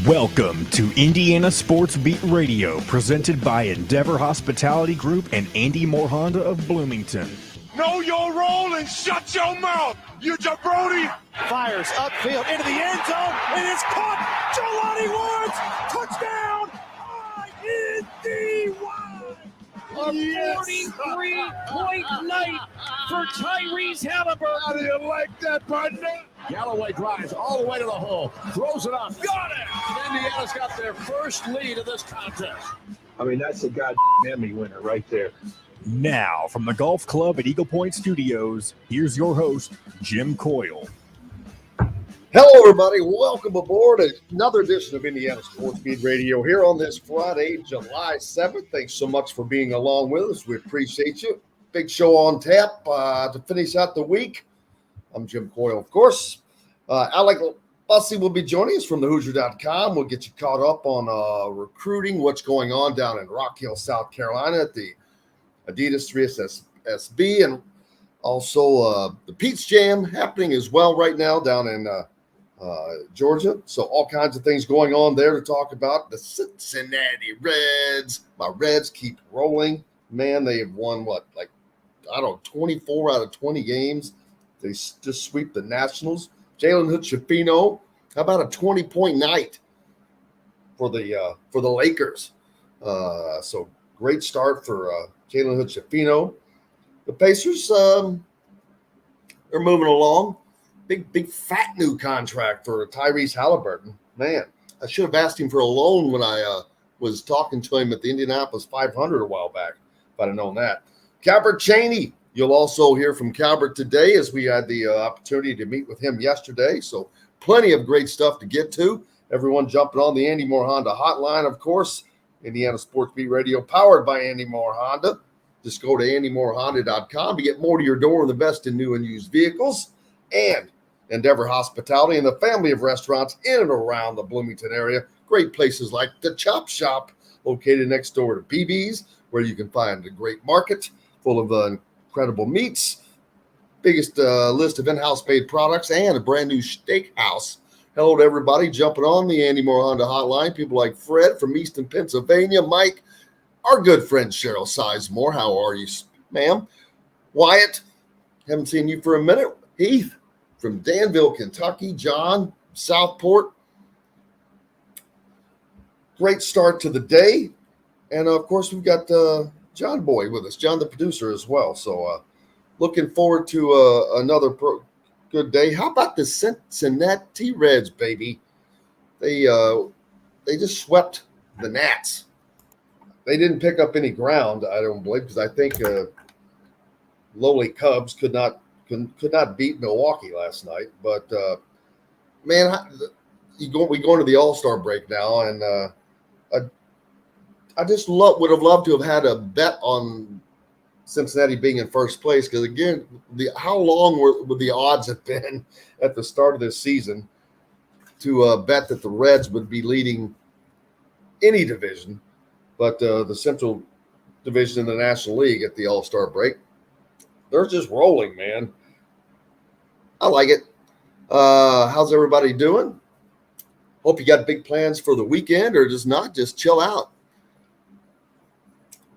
Welcome to Indiana Sports Beat Radio, presented by Endeavor Hospitality Group and Andy Moore Honda of Bloomington. Know your role and shut your mouth, you jabroni! Fires upfield into the end zone. It is caught. Jelani Woods, touchdown! INDY! A 43-point night for Tyrese Halliburton. How do you like that, partner? Galloway drives all the way to the hole, throws it up, got it! Indiana's got their first lead of this contest. I mean, that's a goddamn Emmy winner right there. Now, from the Golf Club at Eagle Point Studios, here's your host, Jim Coyle. Hello, everybody. Welcome aboard another edition of Indiana Sports Beat Radio here on this Friday, July 7th. Thanks so much for being along with us. We appreciate you. Big show on tap to finish out the week. I'm Jim Coyle, of course. Alec Busse will be joining us from thehoosier.com. We'll get you caught up on recruiting, what's going on down in Rock Hill, South Carolina at the Adidas 3SB, and also the Pete's Jam happening as well right now down in Georgia. So all kinds of things going on there to talk about. The Cincinnati Reds. My Reds keep rolling. Man, they have won, 24 out of 20 games. They just sweep the Nationals. Jalen Hood-Schifino, how about a 20-point night for the Lakers? So great start for Jalen Hood-Schifino. The Pacers, they're moving along. Big fat new contract for Tyrese Halliburton. Man, I should have asked him for a loan when I was talking to him at the Indianapolis 500 a while back, if I'd have known that. Calbert Cheaney. You'll also hear from Calbert today, as we had the opportunity to meet with him yesterday. So plenty of great stuff to get to. Everyone jumping on the Andy Moore Honda hotline, of course. Indiana Sports Beat Radio, powered by Andy Moore Honda. Just go to andymoorehonda.com to get more to your door and the best in new and used vehicles. And Endeavor Hospitality and the family of restaurants in and around the Bloomington area. Great places like the Chop Shop, located next door to PB's, where you can find a great market full of incredible meats, biggest list of in-house made products, and a brand new steakhouse. Hello to everybody jumping on the Andy Moore Honda hotline. People like Fred from Easton, Pennsylvania. Mike, our good friend Cheryl Sizemore. How are you, ma'am? Wyatt, haven't seen you for a minute. Heath from Danville, Kentucky. John, Southport. Great start to the day. And, of course, we've got John Boy with us, John the producer as well. So looking forward to another good day. How about the Cincinnati Reds, baby? They just swept the Nats. They didn't pick up any ground, I don't believe, because I think lowly Cubs could not beat Milwaukee last night. But man, we go into the All-Star break now, and I just would have loved to have had a bet on Cincinnati being in first place, because, again, how long would the odds have been at the start of this season to bet that the Reds would be leading any division but the Central Division in the National League at the All-Star break? They're just rolling, man. I like it. How's everybody doing? Hope you got big plans for the weekend, or just not, just chill out.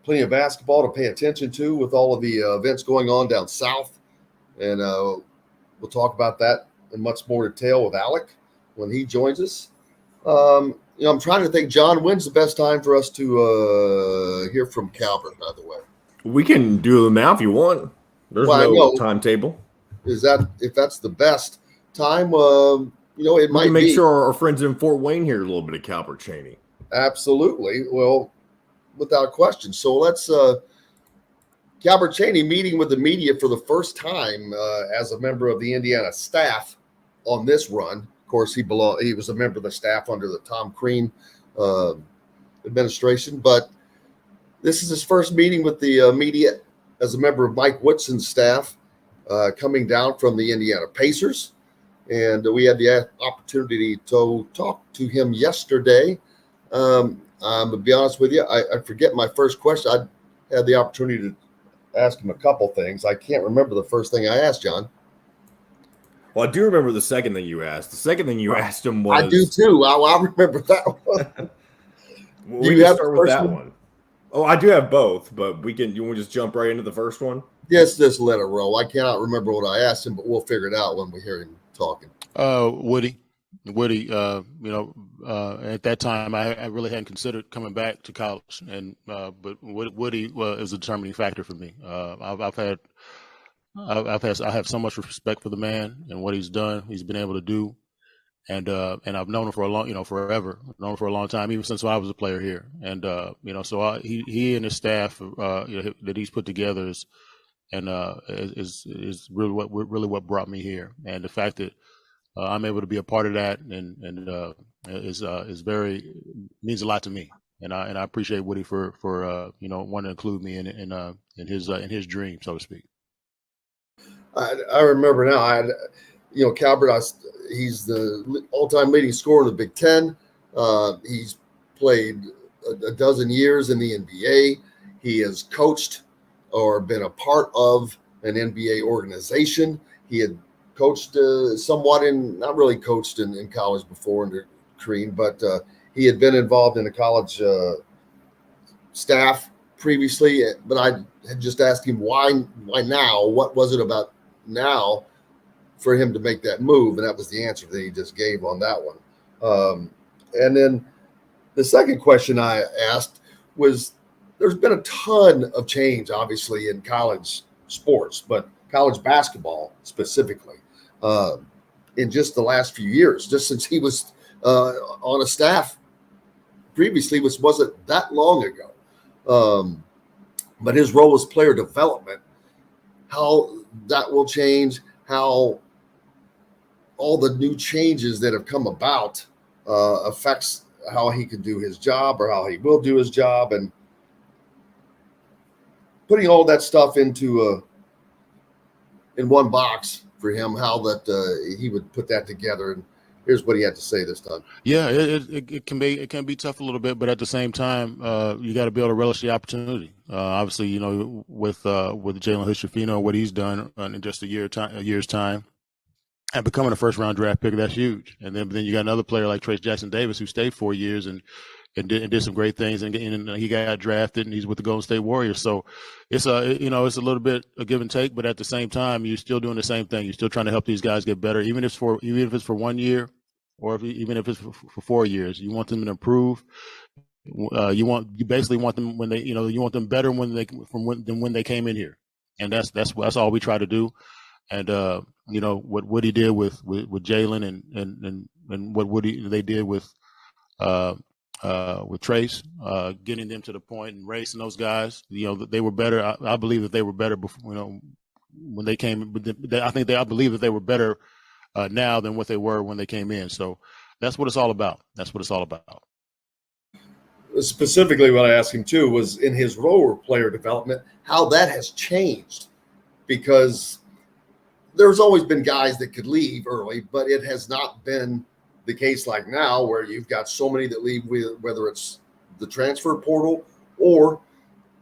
Plenty of basketball to pay attention to with all of the events going on down south. And we'll talk about that in much more detail with Alec when he joins us. I'm trying to think, John, when's the best time for us to hear from Calbert, by the way? We can do them now if you want. There's no timetable. If that's the best time, it might make be. Sure our friends in Fort Wayne hear a little bit of Calbert Cheaney. Absolutely. Well, without question. So let's Calbert Cheaney meeting with the media for the first time as a member of the Indiana staff on this run. Of course, he was a member of the staff under the Tom Crean administration, but this is his first meeting with the media as a member of Mike Woodson's staff, coming down from the Indiana Pacers. And we had the opportunity to talk to him yesterday. To be honest with you, I forget my first question. I had the opportunity to ask him a couple things. I can't remember the first thing I asked, John. Well, I do remember the second thing you asked. The second thing you asked him was. I do too. I remember that one. Well, we can start with that one. Oh, I do have both, but we can. You want to just jump right into the first one? Yes, just let it roll. I cannot remember what I asked him, but we'll figure it out when we hear him talking. Woody, at that time I really hadn't considered coming back to college, and but Woody is a determining factor for me. I have so much respect for the man and what he's done. He's been able to do, and I've known him for forever. I've known him for a long time, even since I was a player here. And so he and his staff that he's put together is really what brought me here. And the fact that I'm able to be a part of that and is very means a lot to me. And I appreciate Woody for wanting to include me in his dream, so to speak. I remember now. Calbert. He's the all-time leading scorer in the Big Ten. He's played a dozen years in the NBA. He has coached or been a part of an NBA organization. He had coached somewhat not really coached in college before under Crean, but he had been involved in the college staff previously. But I had just asked him why now? What was it about now for him to make that move? And that was the answer that he just gave on that one. And then the second question I asked was, there's been a ton of change, obviously, in college sports, but college basketball specifically, in just the last few years, just since he was on a staff previously, which wasn't that long ago. But his role was player development, how that will change, how all the new changes that have come about affects how he can do his job or how he will do his job, and putting all that stuff into in one box for him, how that he would put that together. And here's what he had to say this time. Yeah, it can be tough a little bit, but at the same time, you got to be able to relish the opportunity. Obviously, with Jalen Hood-Schifino, what he's done in just a year's time, and becoming a first-round draft pick, that's huge. And then you got another player like Trace Jackson-Davis, who stayed 4 years and did some great things, and he got drafted, and he's with the Golden State Warriors. So it's a little bit a give and take, but at the same time, you're still doing the same thing. You're still trying to help these guys get better, even if it's for 1 year, or even if it's for 4 years. You want them to improve. You basically want them when you want them better than when they came in here, and that's all we try to do. And what Woody did with Jalen and what they did with Trace, getting them to the point and racing those guys. They were better. I believe that they were better before. When they came, I believe that they were better now than what they were when they came in. So that's what it's all about. Specifically, what I asked him too was in his role player development, how that has changed, because there's always been guys that could leave early, but it has not been the case like now, where you've got so many that leave, whether it's the transfer portal or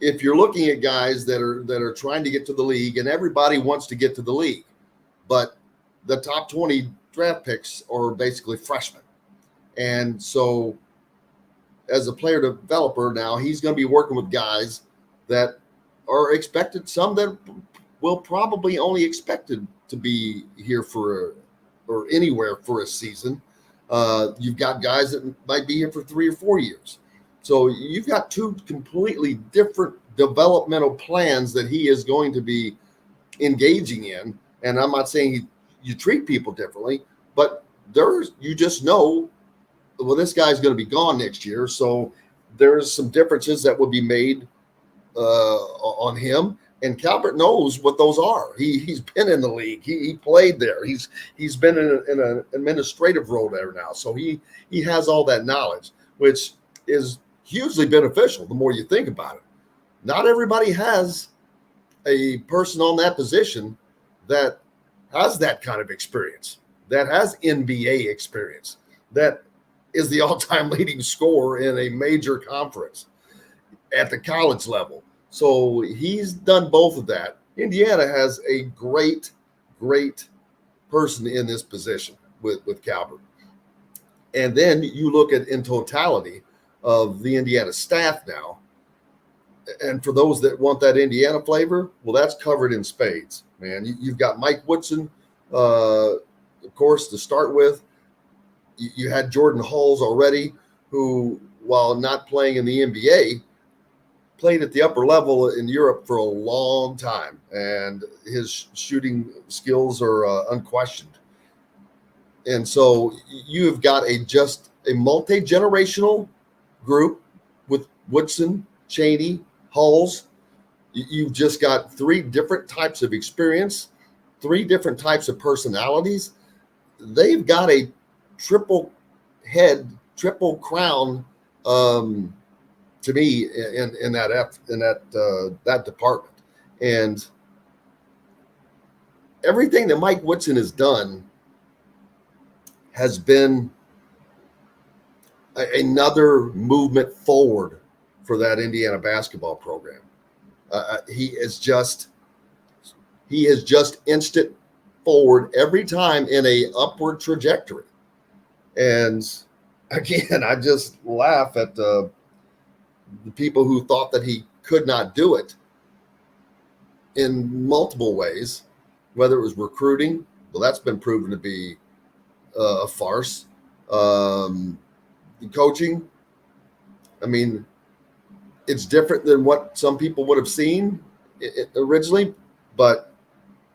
if you're looking at guys that are trying to get to the league, and everybody wants to get to the league, but the top 20 draft picks are basically freshmen. And so as a player developer now, he's going to be working with guys that are expected, some that will probably only expected to be here or anywhere for a season. You've got guys that might be here for 3 or 4 years. So you've got two completely different developmental plans that he is going to be engaging in. And I'm not saying you treat people differently, but you just know, well, this guy's going to be gone next year. So there's some differences that will be made on him. And Calbert knows what those are. He's been in the league. He played there. He's been in an administrative role there now. So he has all that knowledge, which is hugely beneficial the more you think about it. Not everybody has a person on that position that has that kind of experience, that has NBA experience, that is the all-time leading scorer in a major conference at the college level. So he's done both of that. Indiana has a great person in this position with Calbert. And then you look at in totality of the Indiana staff now. And for those that want that Indiana flavor, well, that's covered in spades, man. You've got Mike Woodson, of course, to start with. You had Jordan Hulls already, who, while not playing in the NBA, played at the upper level in Europe for a long time, and his shooting skills are unquestioned. And so you've got a multi-generational group with Woodson, Cheaney, Hulls. You've just got 3 different types of experience, 3 different types of personalities. They've got a triple crown to me in that department. And everything that Mike Woodson has done has been another movement forward for that Indiana basketball program. He has just instant forward every time in a upward trajectory. And again, I just laugh at the people who thought that he could not do it in multiple ways, whether it was recruiting. Well, that's been proven to be a farce. The coaching, I mean, it's different than what some people would have seen originally, but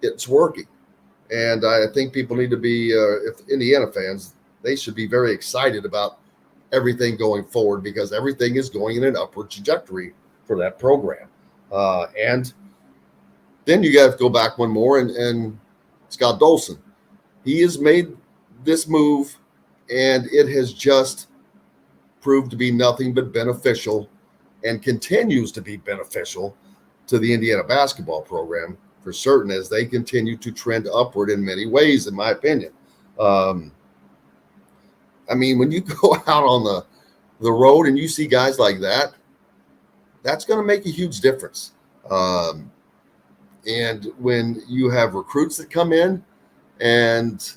it's working. And I think people need to be, if Indiana fans, they should be very excited about everything going forward, because everything is going in an upward trajectory for that program. And then you got to go back one more, and Scott Dolson. He has made this move, and it has just proved to be nothing but beneficial, and continues to be beneficial to the Indiana basketball program for certain, as they continue to trend upward in many ways, in my opinion. I mean, when you go out on the road and you see guys like that, that's going to make a huge difference. And when you have recruits that come in and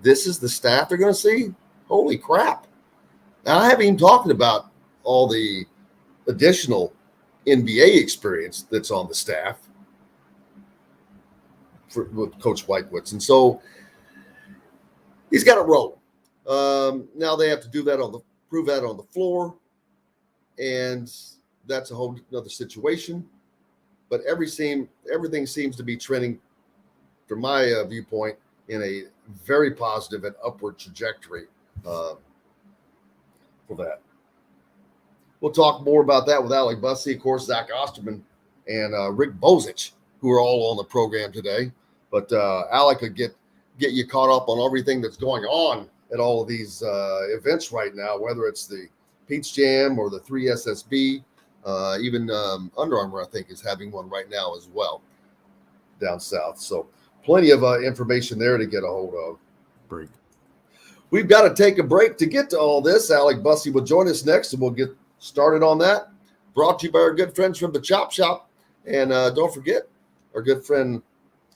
this is the staff they're going to see, holy crap. Now, I haven't even talked about all the additional NBA experience that's on the staff with Coach Mike Woodson. So he's got to roll. Now they have to do that prove that on the floor, and that's a whole other situation. But everything seems to be trending, from my viewpoint, in a very positive and upward trajectory for that. We'll talk more about that with Alec Busse, of course, Zach Osterman, and Rick Bozich, who are all on the program today. But Alec could get you caught up on everything that's going on at all of these events right now, whether it's the Peach Jam or the 3SSB. Even Under Armour, I think, is having one right now as well down south. So plenty of information there to get a hold of. Break. We've got to take a break to get to all this. Alec Busse will join us next, and we'll get started on that. Brought to you by our good friends from the Chop Shop. And don't forget our good friend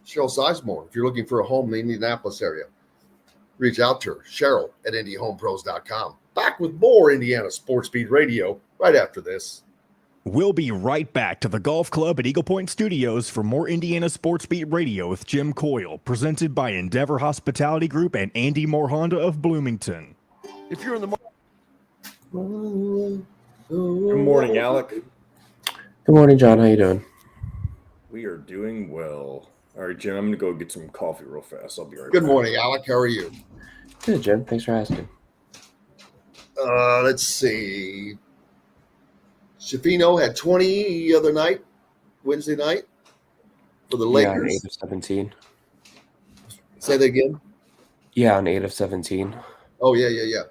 Cheryl Sizemore. If you're looking for a home in the Indianapolis area, reach out to her, Cheryl at IndyHomePros.com. Back with more Indiana Sports Beat Radio right after this. We'll be right back to the Golf Club at Eagle Point Studios for more Indiana Sports Beat Radio with Jim Coyle, presented by Endeavor Hospitality Group and Andy Moore Honda of Bloomington. If you're in the Good morning, Alec. Good morning, John. How you doing? We are doing well. All right, Jim, I'm going to go get some coffee real fast. I'll be right back. Good morning, Alec. How are you? Good, Jim. Thanks for asking. Let's see. Schifino had 20 the other night, Wednesday night, for the Lakers. Yeah, on 8 of 17. Say that again? Yeah, on 8 of 17. Oh, yeah.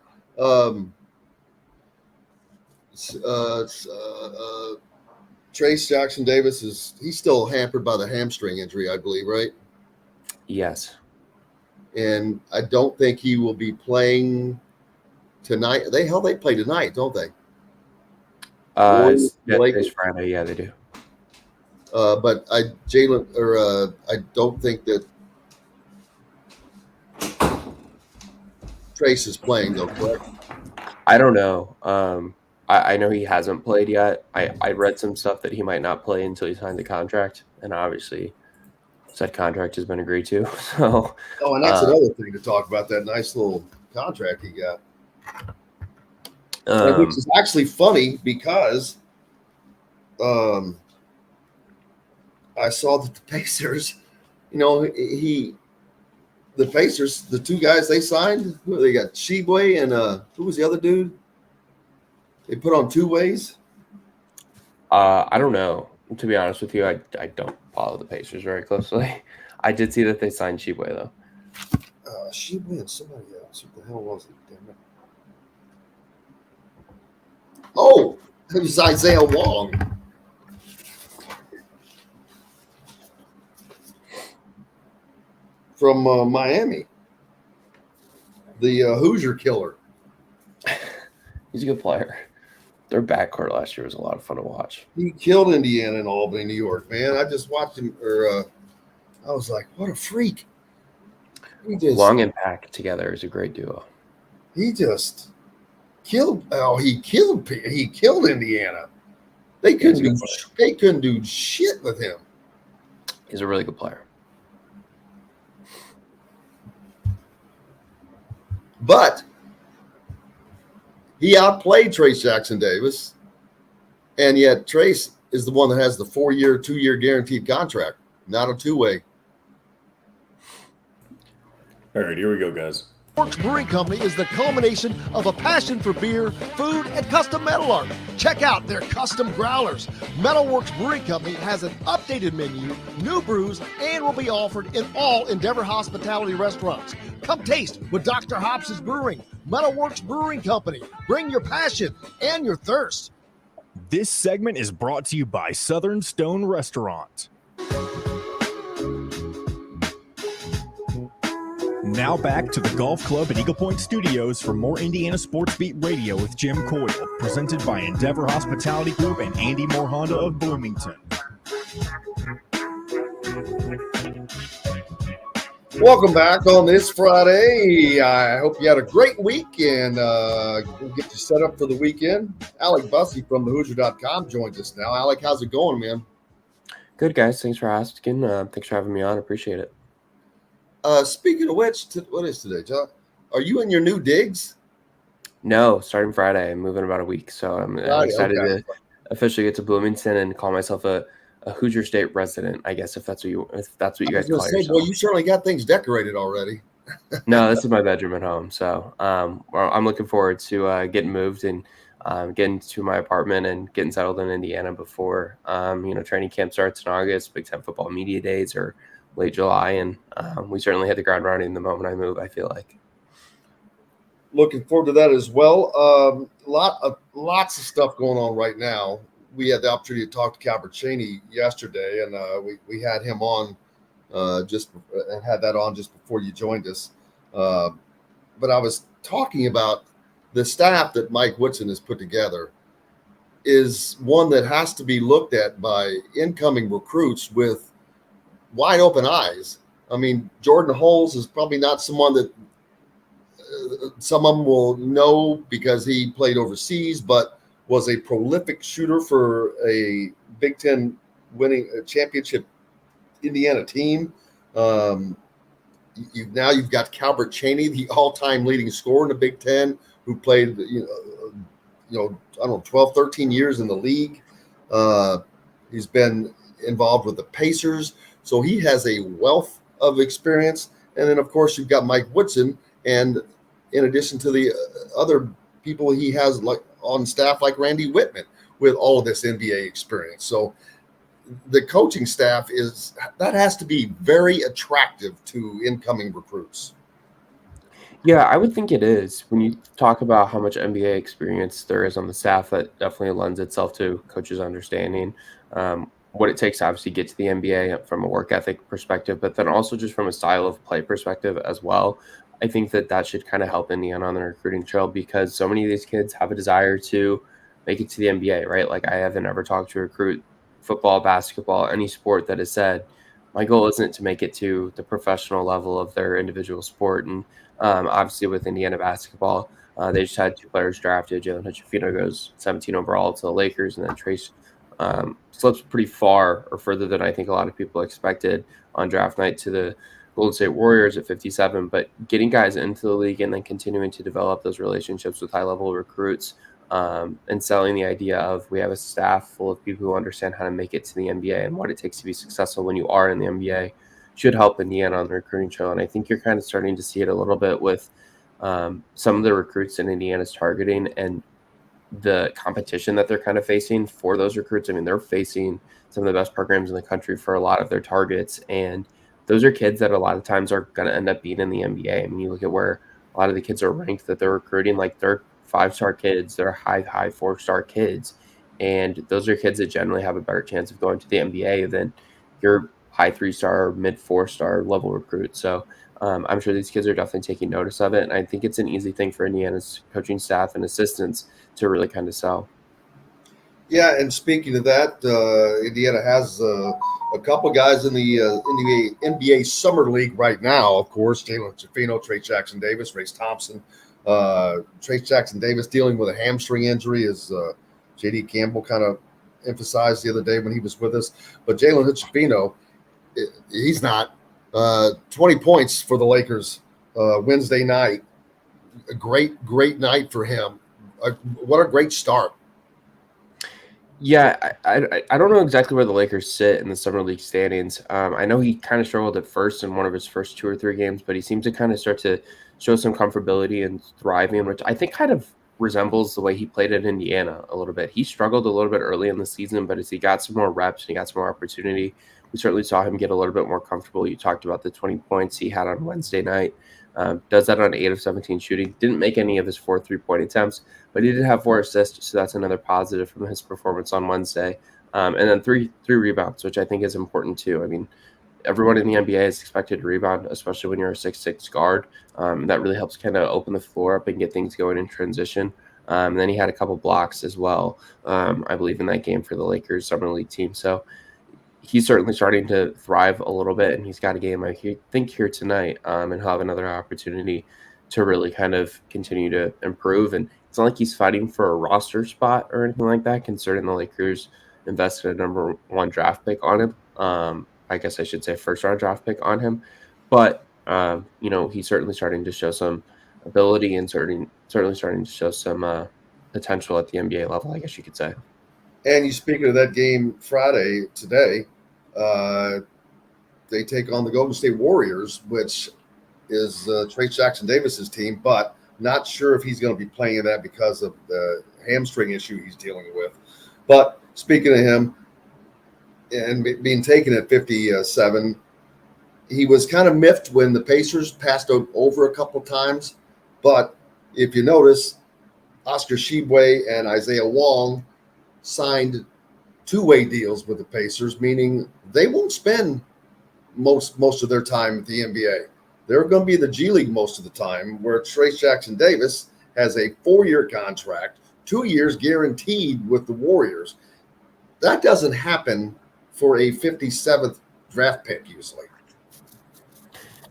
Trace Jackson Davis he's still hampered by the hamstring injury, I believe, right? Yes. And I don't think he will be playing tonight. They play tonight, don't they? Today's Friday. Yeah, they do. But I don't think that Trace is playing, though, correct? I don't know. I know he hasn't played yet. I read some stuff that he might not play until he signed the contract, and obviously said contract has been agreed to. So, Oh, and that's another thing to talk about, that nice little contract he got. Which is actually funny because I saw that the Pacers, the Pacers, the two guys they signed, they got Sheboy and who was the other dude? They put on two ways. I don't know. To be honest with you, I don't follow the Pacers very closely. I did see that they signed Sheboy, though. Sheboy and somebody else. What the hell was it? Damn it. Oh, it was Isaiah Wong. From Miami. The Hoosier killer. He's a good player. Their backcourt last year was a lot of fun to watch. He killed Indiana and Albany, New York, man. I just watched him, I was like, what a freak. Long and Pack together is a great duo. He just killed Indiana. They couldn't do shit with him. He's a really good player. But he outplayed Trace Jackson Davis, and yet Trace is the one that has the 4-year, 2-year guaranteed contract, not a two-way. All right, here we go, guys. Works Brewing Company is the culmination of a passion for beer, food, and custom metal art. Check out their custom growlers. Metalworks Brewing Company has an updated menu, new brews, and will be offered in all Endeavor Hospitality restaurants. Come taste what Dr. Hops is brewing. Metalworks Brewing Company. Bring your passion and your thirst. This segment is brought to you by Southern Stone Restaurant. Now back to the Golf Club at Eagle Point Studios for more Indiana Sports Beat Radio with Jim Coyle, presented by Endeavor Hospitality Group and Andy Moore Honda of Bloomington. Welcome back on this Friday. I hope you had a great week, and we'll get you set up for the weekend. Alec Busse from thehoosier.com joins us now. Alec, how's it going, man? Good, guys. Thanks for asking. Thanks for having me on. Appreciate it. Speaking of which, what is today, John? Are you in your new digs? No, starting Friday. I'm moving about a week, so I'm excited to officially get to Bloomington and call myself a Hoosier State resident. I guess if that's what you guys call yourself. Well, you certainly got things decorated already. No, this is my bedroom at home, so I'm looking forward to getting moved and getting to my apartment and getting settled in Indiana before training camp starts in August. Big Ten football media days or late July, and we certainly hit the ground running the moment I move, I feel like. Looking forward to that as well. Lots of stuff going on right now. We had the opportunity to talk to Calbert Cheaney yesterday, and we had him on just before you joined us. But I was talking about the staff that Mike Woodson has put together is one that has to be looked at by incoming recruits with wide open eyes. I mean, Jordan Holes is probably not someone that some of them will know because he played overseas, but was a prolific shooter for a Big Ten winning championship Indiana team. You've got Calbert Cheaney, the all-time leading scorer in the Big Ten, who played, 12, 13 years in the league. He's been involved with the Pacers. So he has a wealth of experience. And then, of course, you've got Mike Woodson. And in addition to the other people he has like on staff, like Randy Whitman, with all of this NBA experience. So the coaching staff has to be very attractive to incoming recruits. Yeah, I would think it is. When you talk about how much NBA experience there is on the staff, that definitely lends itself to coaches' understanding what it takes to obviously get to the NBA from a work ethic perspective, but then also just from a style of play perspective as well. I think that should kind of help Indiana on the recruiting trail because so many of these kids have a desire to make it to the NBA, right? Like I haven't ever talked to a recruit, football, basketball, any sport that has said, my goal isn't to make it to the professional level of their individual sport. And obviously with Indiana basketball, they just had 2 players drafted. Jalen Hood-Schifino goes 17 overall to the Lakers, and then Trace slips pretty far or further than I think a lot of people expected on draft night to the Golden State Warriors at 57. But getting guys into the league and then continuing to develop those relationships with high-level recruits and selling the idea of we have a staff full of people who understand how to make it to the NBA and what it takes to be successful when you are in the NBA should help Indiana on the recruiting trail. And I think you're kind of starting to see it a little bit with some of the recruits that Indiana's targeting and the competition that they're kind of facing for those recruits. I mean, they're facing some of the best programs in the country for a lot of their targets. And those are kids that a lot of times are going to end up being in the NBA. I mean, you look at where a lot of the kids are ranked that they're recruiting, like they're 5-star kids, they're high 4-star kids. And those are kids that generally have a better chance of going to the NBA than your high 3-star, mid 4-star level recruit. So I'm sure these kids are definitely taking notice of it. And I think it's an easy thing for Indiana's coaching staff and assistants to really kind of sell. Yeah, and speaking of that, Indiana has a couple guys in the NBA Summer League right now. Of course, Jalen Hood-Schifino, Trey Jackson-Davis, Race Thompson. Trey Jackson-Davis dealing with a hamstring injury, as J.D. Campbell kind of emphasized the other day when he was with us. But Jalen Hood-Schifino, he's not. 20 points for the Lakers Wednesday night. A great night for him. What a great start. Yeah, I don't know exactly where the Lakers sit in the Summer League standings. I know he kind of struggled at first in one of his first 2 or 3 games, but he seemed to kind of start to show some comfortability and thriving, which I think kind of resembles the way he played at Indiana a little bit. He struggled a little bit early in the season, but as he got some more reps and he got some more opportunity, we certainly saw him get a little bit more comfortable. You talked about the 20 points he had on Wednesday night. Does that on 8 of 17 shooting. Didn't make any of his 4 3-point attempts, but he did have 4 assists, so that's another positive from his performance on Wednesday. And then three rebounds, which I think is important too. I mean, everyone in the NBA is expected to rebound, especially when you're a 6'6" guard. That really helps kind of open the floor up and get things going in transition. And then he had a couple blocks as well, I believe, in that game for the Lakers Summer League team. So he's certainly starting to thrive a little bit, and he's got a game, I think, here tonight, and he'll have another opportunity to really kind of continue to improve. And it's not like he's fighting for a roster spot or anything like that, considering the Lakers invested a number 1 draft pick on him. I guess I should say first-round draft pick on him. But, he's certainly starting to show some ability and certainly starting to show some potential at the NBA level, I guess you could say. And you speaking of that game Friday today, they take on the Golden State Warriors, which is Trey Jackson-Davis's team, but not sure if he's going to be playing in that because of the hamstring issue he's dealing with. But speaking of him and being taken at 57, he was kind of miffed when the Pacers passed over a couple times. But if you notice, Oscar Tshiebwe and Isaiah Wong signed 2-way deals with the Pacers, meaning they won't spend most of their time at the NBA. They're going to be in the G League most of the time, where Trey Jackson-Davis has a 4-year contract, 2 years guaranteed with the Warriors. That doesn't happen for a 57th draft pick usually.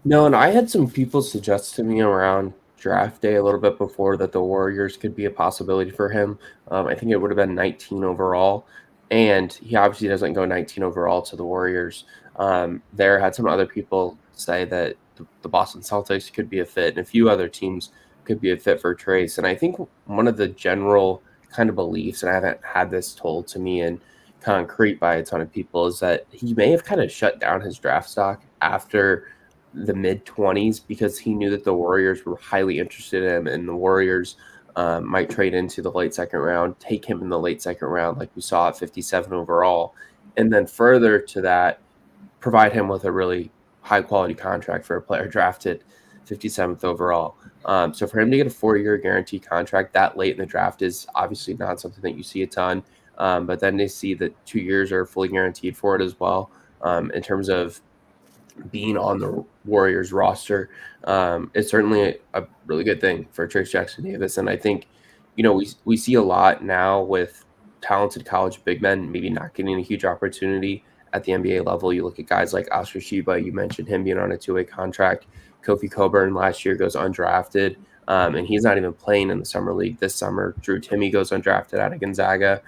No, and I had some people suggest to me around draft day a little bit before that the Warriors could be a possibility for him. I think it would have been 19 overall, and he obviously doesn't go 19 overall to the Warriors. There had some other people say that the Boston Celtics could be a fit, and a few other teams could be a fit for Trace. And I think one of the general kind of beliefs, and I haven't had this told to me in concrete by a ton of people, is that he may have kind of shut down his draft stock after the mid-20s because he knew that the Warriors were highly interested in him, and the Warriors might trade into the late second round, take him in the late second round like we saw at 57 overall, and then further to that, provide him with a really high-quality contract for a player drafted 57th overall. So for him to get a 4-year guaranteed contract that late in the draft is obviously not something that you see a ton, but then they see that 2 years are fully guaranteed for it as well. In terms of being on the Warriors roster, it's certainly a really good thing for Trey Jackson-Davis. And I think, we see a lot now with talented college big men maybe not getting a huge opportunity at the NBA level. You look at guys like Oscar Shiba, you mentioned him being on a 2-way contract. Kofi Coburn last year goes undrafted, and he's not even playing in the summer league this summer. Drew Timme goes undrafted out of Gonzaga.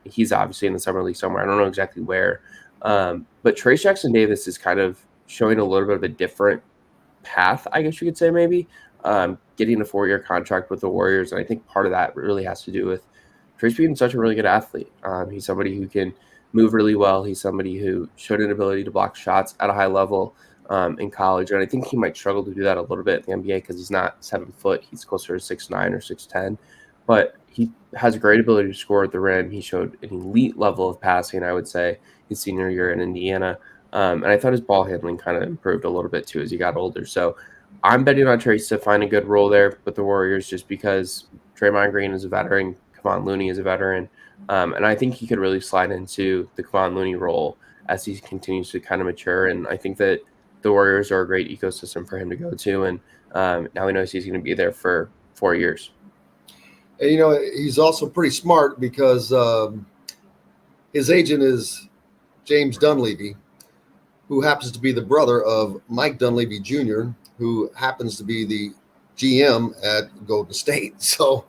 He's obviously in the summer league somewhere. I don't know exactly where. But Trayce Jackson-Davis is kind of showing a little bit of a different path, I guess you could say, maybe. Getting a 4-year contract with the Warriors. And I think part of that really has to do with Trayce being such a really good athlete. He's somebody who can move really well. He's somebody who showed an ability to block shots at a high level in college. And I think he might struggle to do that a little bit in the NBA because he's not 7 foot. He's closer to 6'9" or 6'10". But he has a great ability to score at the rim. He showed an elite level of passing, I would say, his senior year in Indiana. And I thought his ball handling kind of improved a little bit too as he got older. So I'm betting on Trayce to find a good role there with the Warriors just because Draymond Green is a veteran, Kevon Looney is a veteran, and I think he could really slide into the Kevon Looney role as he continues to kind of mature. And I think that the Warriors are a great ecosystem for him to go to, and now he knows he's going to be there for 4 years. And, he's also pretty smart because his agent is James Dunleavy, who happens to be the brother of Mike Dunleavy Jr., who happens to be the GM at Golden State. So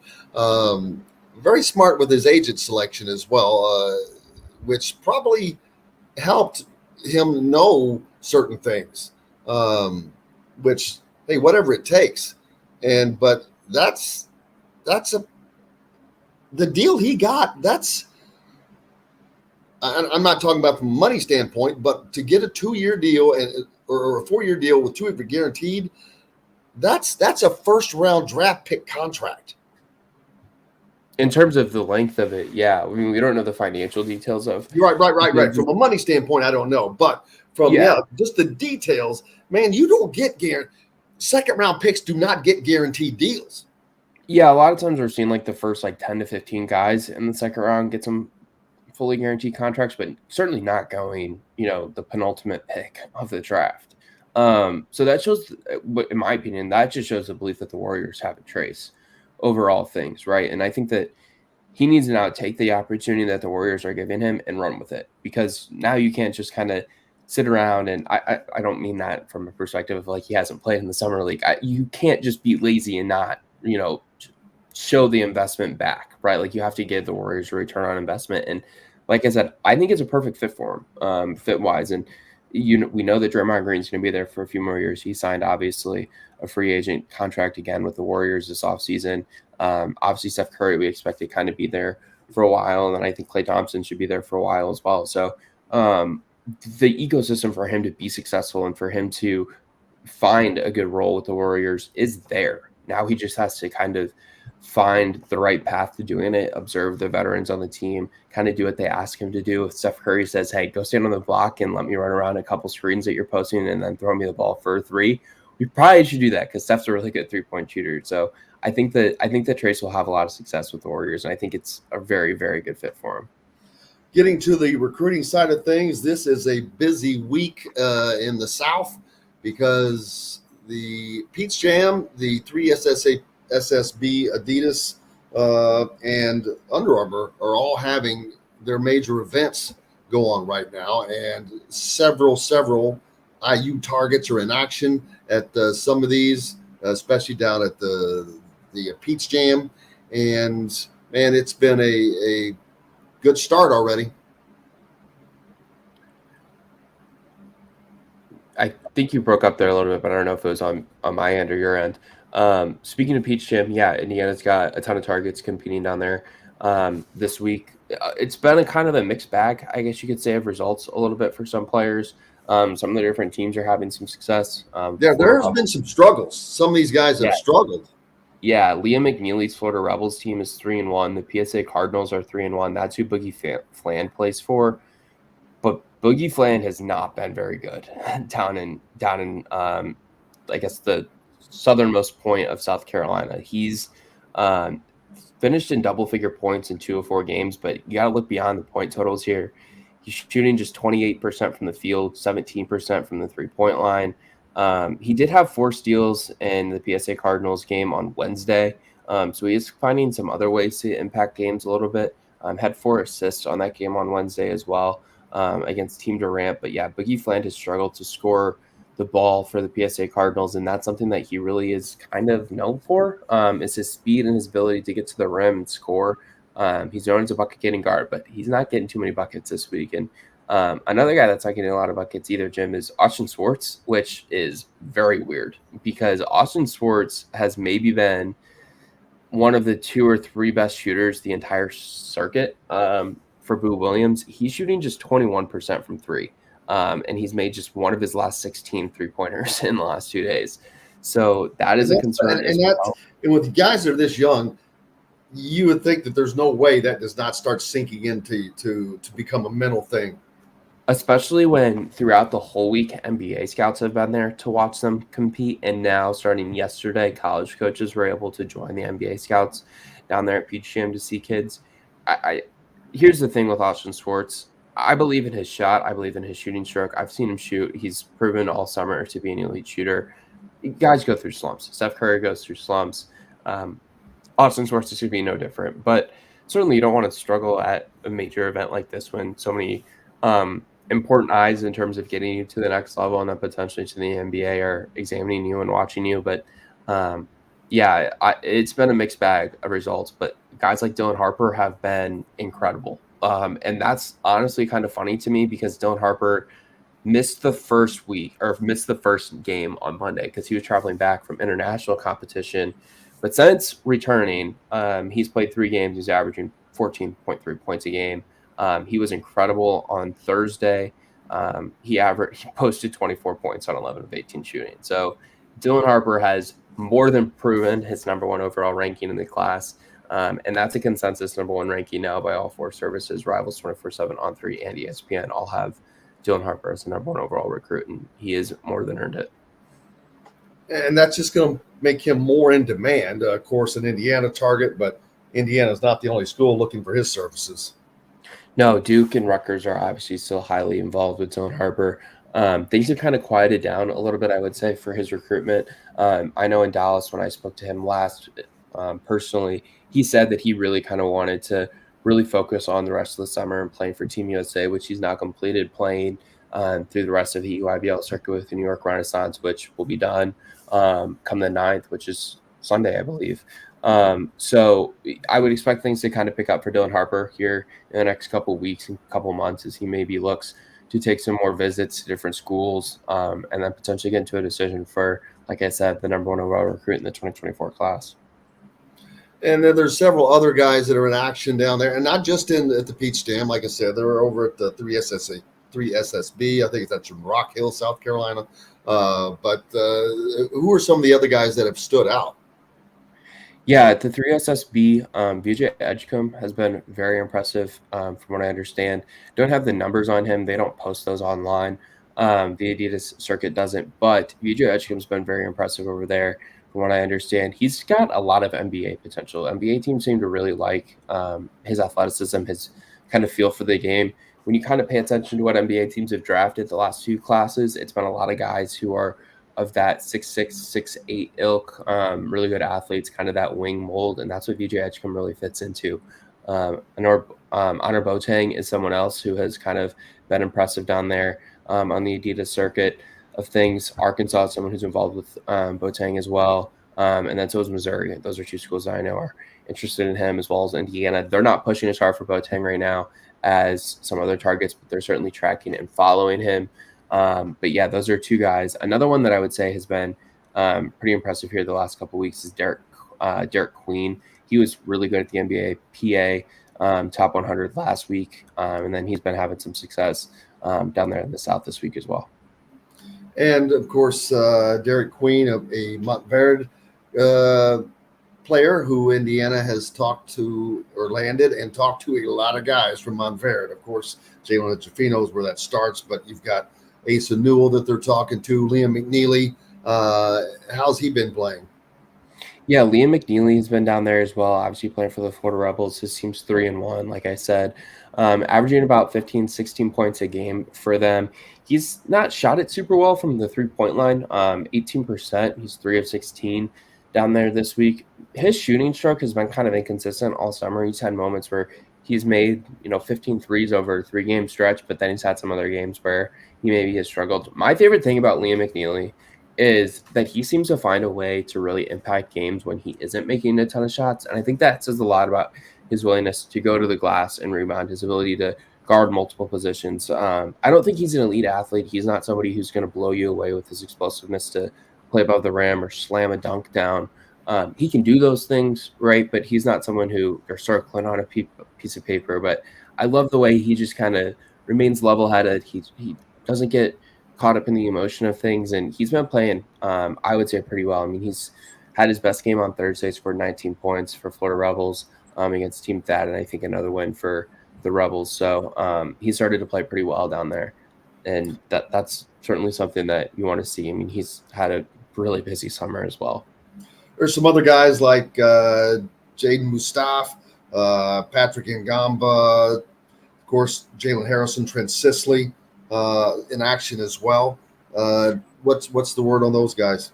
very smart with his agent selection as well, which probably helped him know certain things, which, hey, whatever it takes. But that's the deal he got. I'm not talking about from a money standpoint, but to get a 2-year deal or a 4-year deal with 2 of it guaranteed, that's a first-round draft pick contract. In terms of the length of it, yeah. I mean, we don't know the financial details of. Right. From a money standpoint, I don't know, but from just the details, man, you don't get second-round picks do not get guaranteed deals. Yeah, a lot of times we're seeing like the first 10 to 15 guys in the second round get some fully guaranteed contracts, but certainly not going, the penultimate pick of the draft. So that shows, in my opinion, that just shows the belief that the Warriors have in Trayce over all things, right? And I think that he needs to now take the opportunity that the Warriors are giving him and run with it, because now you can't just kind of sit around, and I don't mean that from a perspective of he hasn't played in the summer league. You can't just be lazy and not, show the investment back, right? You have to give the Warriors a return on investment. And like I said, I think it's a perfect fit for him, fit-wise. And we know that Draymond Green's going to be there for a few more years. He signed, obviously, a free agent contract again with the Warriors this offseason. Obviously, Steph Curry, we expect to kind of be there for a while. And then I think Klay Thompson should be there for a while as well. So the ecosystem for him to be successful and for him to find a good role with the Warriors is there. Now he just has to kind of find the right path to doing it, observe the veterans on the team, kind of do what they ask him to do. If Steph Curry says, hey, go stand on the block and let me run around a couple screens that you're posting and then throw me the ball for a 3, we probably should do that because Steph's a really good 3-point shooter. So I think that Trayce will have a lot of success with the Warriors, and I think it's a very, very good fit for him. Getting to the recruiting side of things, this is a busy week in the South because the Pete's Jam, the 3 SSB, Adidas, and Under Armour are all having their major events go on right now, and several IU targets are in action at some of these, especially down at the Pete's Jam, and man, it's been a good start already. I think you broke up there a little bit, but I don't know if it was on my end or your end. Speaking of Pete's Jam, yeah, Indiana's got a ton of targets competing down there this week. It's been a kind of a mixed bag, I guess you could say, of results a little bit for some players. Some of the different teams are having some success. There's been some struggles. Some of these guys have struggled. Yeah, Liam McNeely's Florida Rebels team is 3-1. The PSA Cardinals are 3-1. That's who Boogie Flan plays for. But Boogie Flan has not been very good down in I guess the southernmost point of South Carolina. He's finished in double-figure points in 2 of 4 games, but you got to look beyond the point totals here. He's shooting just 28% from the field, 17% from the three-point line. He did have 4 steals in the PSA Cardinals game on Wednesday, so he is finding some other ways to impact games a little bit. Had 4 assists on that game on Wednesday as well. against Team Durant. But yeah, Boogie Fland has struggled to score the ball for the PSA Cardinals, and that's something that he really is kind of known for, is his speed and his ability to get to the rim and score. He's known as a bucket-getting guard, but he's not getting too many buckets this week. And another guy that's not getting a lot of buckets either, Jim, is Austin Swartz, which is very weird because Austin Swartz has maybe been one of the 2 or 3 best shooters the entire circuit for Boo Williams. He's shooting just 21% from 3. And he's made just one of his last 16 3-pointers in the last 2 days. So that is a concern. And with guys that are this young, you would think that there's no way that does not start sinking into to become a mental thing. Especially when throughout the whole week, NBA scouts have been there to watch them compete. And now starting yesterday, college coaches were able to join the NBA scouts down there at PGM to see kids. Here's the thing with Austin Swartz. I believe in his shot. I believe in his shooting stroke. I've seen him shoot. He's proven all summer to be an elite shooter. Guys go through slumps. Steph Curry goes through slumps. Austin Swartz is going to be no different. But certainly you don't want to struggle at a major event like this when so many important eyes in terms of getting you to the next level and then potentially to the NBA are examining you and watching you. But it's been a mixed bag of results. But guys like Dylan Harper have been incredible. And that's honestly kind of funny to me because Dylan Harper missed the first game on Monday because he was traveling back from international competition. But since returning, he's played 3 games. He's averaging 14.3 points a game. He was incredible on Thursday. He posted 24 points on 11 of 18 shooting. So Dylan Harper has more than proven his number 1 overall ranking in the class. And that's a consensus number 1 ranking now by all 4 services. Rivals 24/7, On3, and ESPN all have Dylan Harper as the number 1 overall recruit, and he has more than earned it. And that's just going to make him more in demand. Of course, an Indiana target, but Indiana is not the only school looking for his services. No, Duke and Rutgers are obviously still highly involved with Dylan Harper. Things have kind of quieted down a little bit, I would say, for his recruitment. I know in Dallas when I spoke to him last personally, he said that he really kind of wanted to really focus on the rest of the summer and playing for Team USA, which he's now completed playing through the rest of the EYBL circuit with the New York Renaissance, which will be done come the 9th, which is Sunday, I believe. So I would expect things to kind of pick up for Dylan Harper here in the next couple of weeks and couple of months as he maybe looks to take some more visits to different schools and then potentially get into a decision for, like I said, the number 1 overall recruit in the 2024 class. And then there's several other guys that are in action down there, and not just at the Peach Dam. Like I said, they're over at the 3SSB. I think that's from Rock Hill, South Carolina. But who are some of the other guys that have stood out? Yeah, at the 3SSB, VJ Edgecombe has been very impressive from what I understand. Don't have the numbers on him. They don't post those online. The Adidas circuit doesn't. But VJ Edgecombe's been very impressive over there. From what I understand, he's got a lot of NBA potential. NBA teams seem to really like his athleticism, his kind of feel for the game. When you kind of pay attention to what NBA teams have drafted the last 2 classes, it's been a lot of guys who are of that 6'6", 6'8" ilk, really good athletes, kind of that wing mold, and that's what VJ Edgecombe really fits into. Honor Boateng is someone else who has kind of been impressive down there on the Adidas circuit of things. Arkansas is someone who's involved with Boateng as well, and then so is Missouri. Those are 2 schools that I know are interested in him, as well as Indiana. They're not pushing as hard for Boateng right now as some other targets, but they're certainly tracking and following him. But yeah, those are 2 guys. Another one that I would say has been pretty impressive here the last couple of weeks is Derek Queen. He was really good at the NBA PA top 100 last week, and then he's been having some success down there in the South this week as well. And of course, Derek Queen, a Montverde player who Indiana has talked to or landed and talked to a lot of guys from Montverde. Of course, Jalen Jafino is where that starts, but you've got Asa Newell that they're talking to, Liam McNeely. How's he been playing? Yeah, Liam McNeely has been down there as well, obviously playing for the Florida Rebels. His team's 3-1, like I said, averaging about 15, 16 points a game for them. He's not shot it super well from the 3-point line, 18%. He's 3 of 16 down there this week. His shooting stroke has been kind of inconsistent all summer. He's had moments where he's made 15 threes over a 3-game stretch, but then he's had some other games where he maybe has struggled. My favorite thing about Liam McNeely is that he seems to find a way to really impact games when he isn't making a ton of shots, and I think that says a lot about his willingness to go to the glass and rebound, his ability to guard multiple positions. I don't think he's an elite athlete. He's not somebody who's going to blow you away with his explosiveness to play above the rim or slam a dunk down. He can do those things, right? But he's not someone who you're circling on a piece of paper. But I love the way he just kind of remains level-headed. He doesn't get caught up in the emotion of things, and he's been playing, I would say, pretty well. I mean, he's had his best game on Thursday, scored 19 points for Florida Rebels against Team Thad, and I think another win for the Rebels. So he started to play pretty well down there, and that's certainly something that you want to see. I mean, he's had a really busy summer as well. There's some other guys like Jaden Mustaf, Patrick Ngamba, of course, Jalen Harrison, Trent Sisley in action as well. What's the word on those guys?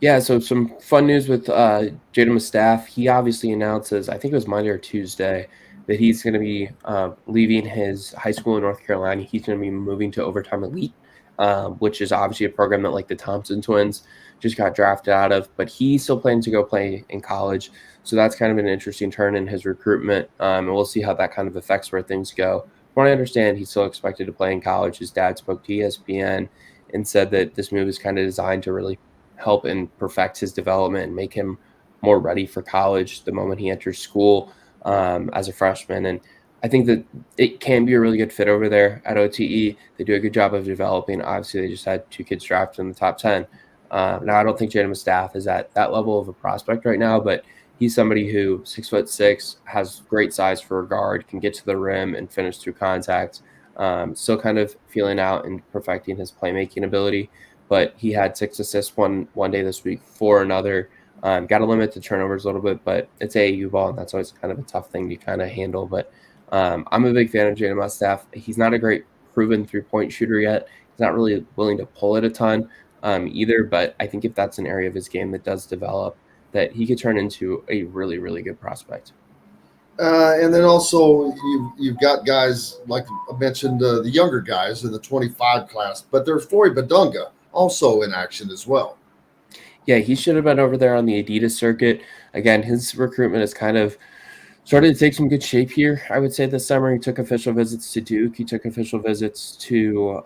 Yeah, so some fun news with Jaden Mustaf. He obviously announces, I think it was Monday or Tuesday, that he's going to be leaving his high school in North Carolina. He's going to be moving to Overtime Elite, which is obviously a program that like the Thompson twins just got drafted out of. But he's still planning to go play in college. So that's kind of an interesting turn in his recruitment. And we'll see how that kind of affects where things go. From what I understand, he's still expected to play in college. His dad spoke to ESPN and said that this move is kind of designed to really help and perfect his development and make him more ready for college the moment he enters school as a freshman. And I think that it can be a really good fit over there at OTE. They do a good job of developing. Obviously, they just had 2 kids drafted in the top 10. Now, I don't think Jaden Mustaf is at that level of a prospect right now, but he's somebody who 6'6", has great size for a guard, can get to the rim and finish through contact. Still kind of feeling out and perfecting his playmaking ability. But he had 6 assists one day this week, 4 another. Got to limit the turnovers a little bit, but it's AAU ball, and that's always kind of a tough thing to kind of handle. But I'm a big fan of Jaden Mustaf. He's not a great proven three-point shooter yet. He's not really willing to pull it a ton either, but I think if that's an area of his game that does develop, that he could turn into a really, really good prospect. And then also you've got guys like I mentioned, the younger guys in the 25 class, but there's Flory Badunga also in action as well. Yeah, he should have been over there on the Adidas circuit. Again, his recruitment has kind of started to take some good shape here, I would say, this summer. He took official visits to Duke. He took official visits to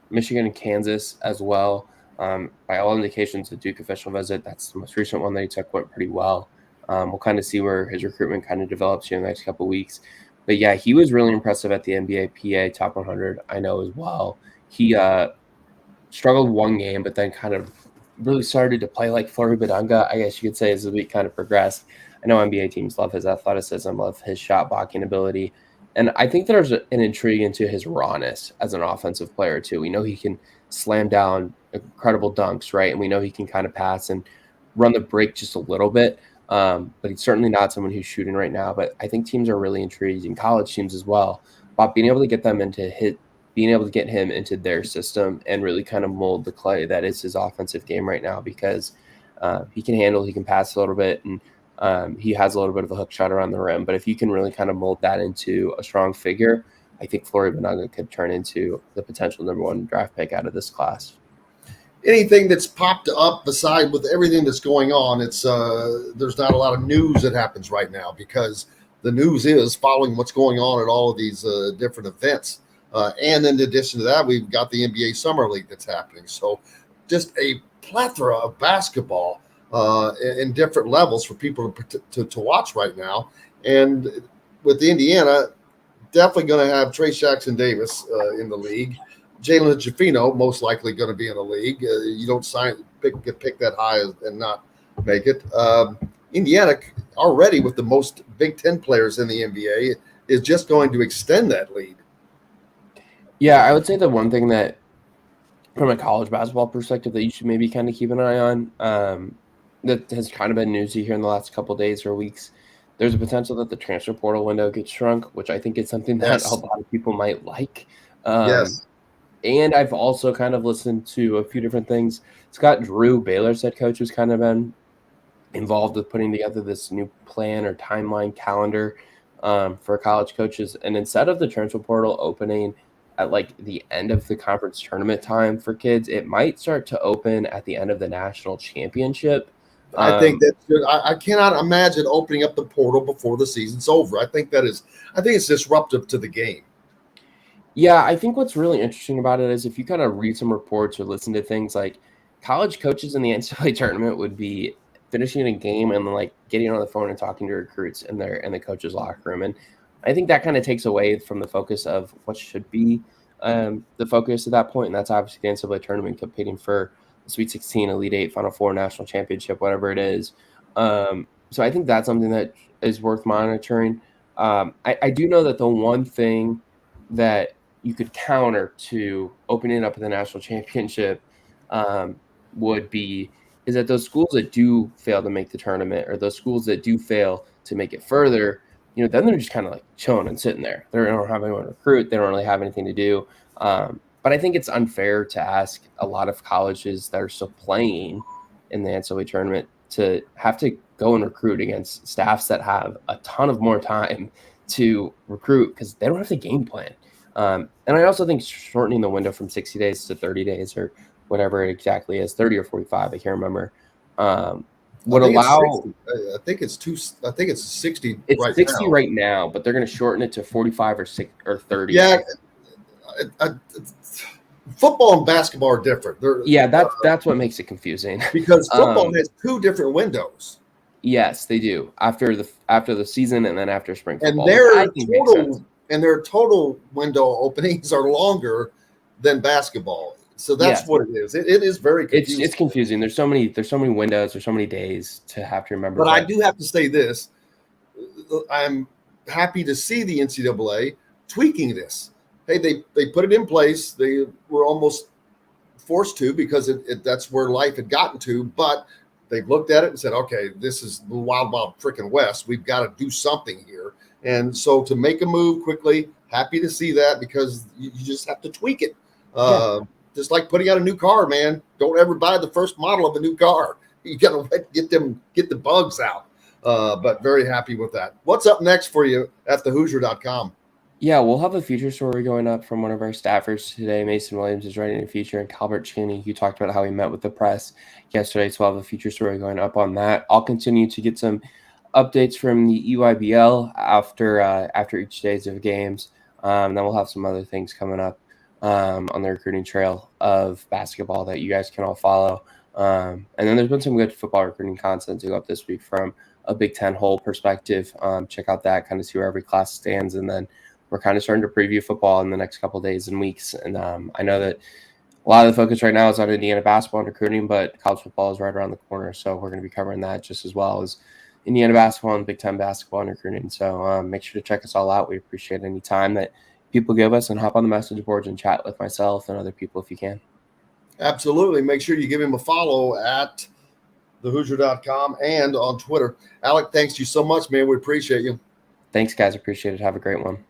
Michigan and Kansas as well. By all indications, the Duke official visit, that's the most recent one that he took, went pretty well. We'll kind of see where his recruitment kind of develops here in the next couple of weeks. But, yeah, he was really impressive at the NBA PA Top 100, I know, as well. He struggled one game, but then kind of really started to play like Flory Badunga, I guess you could say, as the week kind of progressed. I know NBA teams love his athleticism, love his shot blocking ability. And I think there's an intrigue into his rawness as an offensive player, too. We know he can slam down incredible dunks, right? And we know he can kind of pass and run the break just a little bit. But he's certainly not someone who's shooting right now. But I think teams are really intrigued, and college teams as well, about being able to get them being able to get him into their system and really kind of mold the clay that is his offensive game right now, because he can pass a little bit, and he has a little bit of a hook shot around the rim. But if you can really kind of mold that into a strong figure, I think Flory Badunga could turn into the potential number 1 draft pick out of this class. Anything that's popped up beside with everything that's going on, it's there's not a lot of news that happens right now, because the news is following what's going on at all of these different events. And in addition to that, we've got the NBA Summer League that's happening. So just a plethora of basketball in different levels for people to watch right now. And with Indiana, definitely going to have Trey Jackson-Davis in the league. Jalen Jafino most likely going to be in the league. You don't pick that high and not make it. Indiana already with the most Big Ten players in the NBA is just going to extend that lead. Yeah, I would say the one thing that, from a college basketball perspective, that you should maybe kind of keep an eye on, that has kind of been newsy here in the last couple of days or weeks, there's a potential that the transfer portal window gets shrunk, which I think is something that a lot of people might like. Yes. And I've also kind of listened to a few different things. Scott Drew, Baylor's head coach, has kind of been involved with putting together this new plan or timeline calendar for college coaches. And instead of the transfer portal opening at like the end of the conference tournament time for kids, it might start to open at the end of the national championship. I think that's good. I cannot imagine opening up the portal before the season's over. I think it's disruptive to the game. Yeah, I think what's really interesting about it is if you kind of read some reports or listen to things like college coaches in the NCAA tournament would be finishing a game and then like getting on the phone and talking to recruits in the coach's locker room. And I think that kind of takes away from the focus of what should be the focus at that point. And that's obviously the NCAA tournament competing for the Sweet 16, Elite 8, Final Four, National Championship, whatever it is. So I think that's something that is worth monitoring. I do know that the one thing that you could counter to opening up the national championship is that those schools that do fail to make the tournament or those schools that do fail to make it further, then they're just kind of like chilling and sitting there. They don't have anyone to recruit. They don't really have anything to do. But I think it's unfair to ask a lot of colleges that are still playing in the NCAA tournament to have to go and recruit against staffs that have a ton of more time to recruit because they don't have the game plan. And I also think shortening the window from 60 days to 30 days or whatever it exactly is, 30 or 45, I can't remember, would allow. I think it's 60. It's 60 right now, but they're going to shorten it to 45 or 30. Yeah. Football and basketball are different. That's what makes it confusing. Because football has two different windows. Yes, they do. After the season and then after spring football. And their total window openings are longer than basketball. So that's what it is. It is very confusing. It's confusing. There's so many windows, there's so many days to have to remember. But I do have to say this. I'm happy to see the NCAA tweaking this. Hey, they put it in place. They were almost forced to because that's where life had gotten to. But they've looked at it and said, okay, this is the wild, wild freaking West. We've got to do something here. And so to make a move quickly, happy to see that because you just have to tweak it. Just like putting out a new car, man. Don't ever buy the first model of a new car. You got to get the bugs out. But very happy with that. What's up next for you at thehoosier.com? Yeah, we'll have a feature story going up from one of our staffers today. Mason Williams is writing a feature, and Calbert Cheaney, who talked about how he met with the press yesterday. So we'll have a feature story going up on that. I'll continue to get some updates from the EYBL after each days of games. Then we'll have some other things coming up on the recruiting trail of basketball that you guys can all follow. And then there's been some good football recruiting content to go up this week from a Big Ten whole perspective. Check out that, kind of see where every class stands. And then we're kind of starting to preview football in the next couple of days and weeks. And I know that a lot of the focus right now is on Indiana basketball and recruiting, but college football is right around the corner. So we're going to be covering that just as well as Indiana basketball and Big Ten basketball and recruiting. So make sure to check us all out. We appreciate any time that people give us, and hop on the message boards and chat with myself and other people if you can. Absolutely. Make sure you give him a follow at thehoosier.com and on Twitter. Alec, thanks you so much, man. We appreciate you. Thanks, guys. Appreciate it. Have a great one.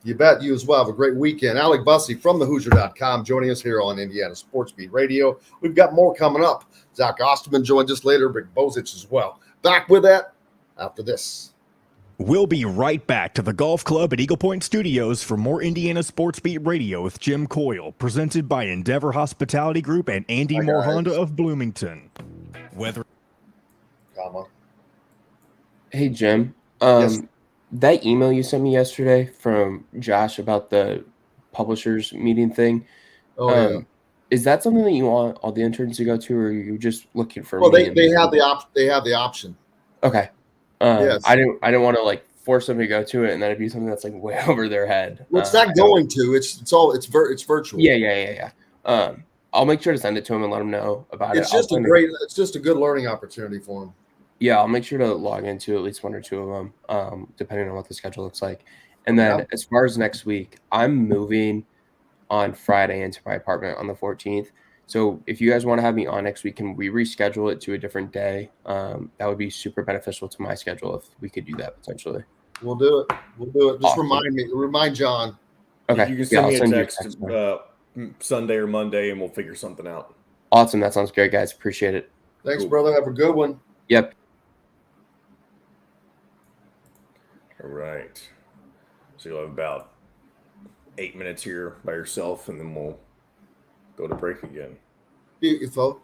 You bet. You as well. Have a great weekend. Alec Busse from thehoosier.com joining us here on Indiana Sports Beat Radio. We've got more coming up. Zach Osterman joins us later, Rick Bozich as well. Back with that after this. We'll be right back to the golf club at Eagle Point Studios for more Indiana Sports Beat Radio with Jim Coyle, presented by Endeavor Hospitality Group and Andy Moore Honda of Bloomington. Hey, Jim. Yes. That email you sent me yesterday from Josh about the publishers meeting thing. Is that something that you want all the interns to go to, or are you just looking for? Well, they have the option. Okay. Yes. I didn't want to like force them to go to it and then it'd be something that's like way over their head. Well, it's not going to. It's virtual. Yeah. I'll make sure to send it to him and let him know about it. It's just a good learning opportunity for him. Yeah, I'll make sure to log into at least one or two of them, depending on what the schedule looks like. And then as far as next week, I'm moving on Friday into my apartment on the 14th. So if you guys want to have me on next week, can we reschedule it to a different day? That would be super beneficial to my schedule if we could do that potentially. We'll do it. Just Awesome. Remind John. Okay. You can send me a text Sunday or Monday, and we'll figure something out. Awesome. That sounds great, guys. Appreciate it. Thanks, brother. Have a good one. Yep. All right. So you'll have about 8 minutes here by yourself, and then we'll go to break again. Beautiful.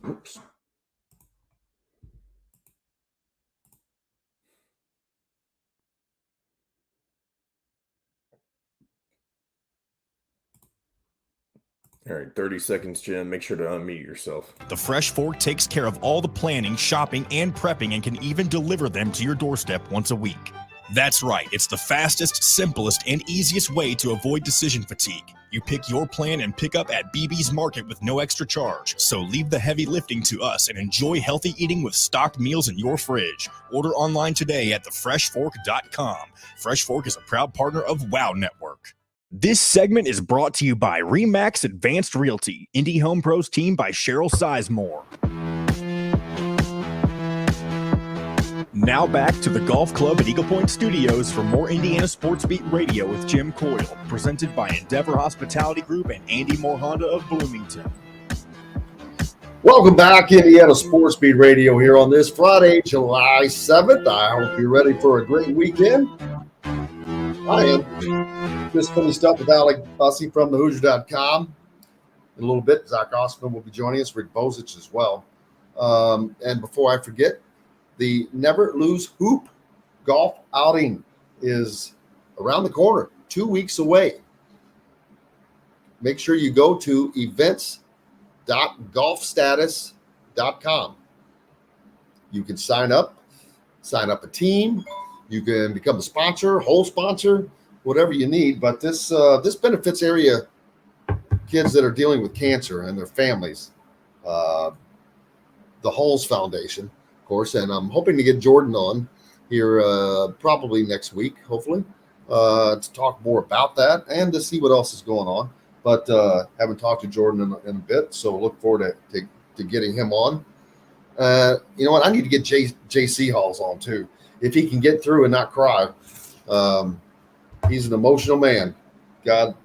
Oops. All right, 30 seconds, Jim. Make sure to unmute yourself. The Fresh Fork takes care of all the planning, shopping, and prepping and can even deliver them to your doorstep once a week. That's right, it's the fastest, simplest, and easiest way to avoid decision fatigue. You pick your plan and pick up at BB's Market with no extra charge. So leave the heavy lifting to us and enjoy healthy eating with stocked meals in your fridge. Order online today at thefreshfork.com. Fresh Fork is a proud partner of WOW Network. This segment is brought to you by RE/MAX Advanced Realty, Indie Home Pros team by Cheryl Sizemore. Now back to the Golf Club at Eagle Point Studios for more Indiana Sports Beat Radio with Jim Coyle, presented by Endeavor Hospitality Group and Andy Moore Honda of Bloomington. Welcome back, Indiana Sports Beat Radio here on this Friday, July 7th. I hope you're ready for a great weekend. I am. Just finished up with Alec Busse from thehoosier.com. In a little bit, Zach Osterman will be joining us, Rick Bozich as well. And before I forget, the Never Lose Hoop golf outing is around the corner, 2 weeks away. Make sure you go to events.golfstatus.com. You can sign up a team. You can become a sponsor, whole sponsor, whatever you need. But this benefits area kids that are dealing with cancer and their families. The Halls Foundation, of course, and I'm hoping to get Jordan on here probably next week, hopefully, to talk more about that and to see what else is going on. But haven't talked to Jordan in a bit, so look forward to getting him on. You know what? I need to get JC Halls on too. If he can get through and not cry. He's an emotional man. God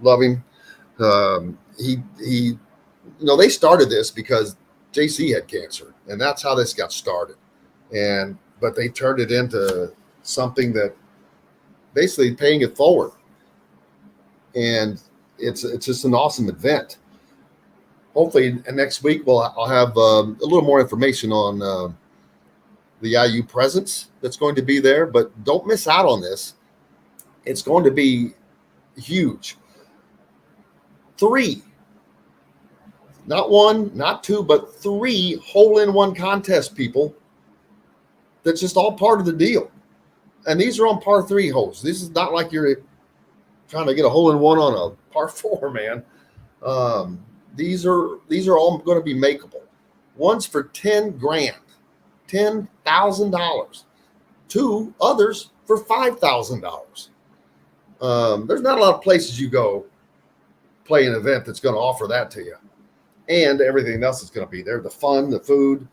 love him. They started this because JC had cancer, and that's how this got started. But they turned it into something that basically paying it forward. And it's just an awesome event. Hopefully next week I'll have a little more information on the IU presence that's going to be there, but don't miss out on this. It's going to be huge. 3, not 1, not 2, but 3 hole-in-one contest, people. That's just all part of the deal. And these are on par 3 holes. This is not like you're trying to get a hole-in-one on a par 4, man. These are all going to be makeable. One's for $10,000. $10,000. 2 others for $5,000. There's not a lot of places you go play an event that's going to offer that to you, and everything else is going to be there. The fun, the food,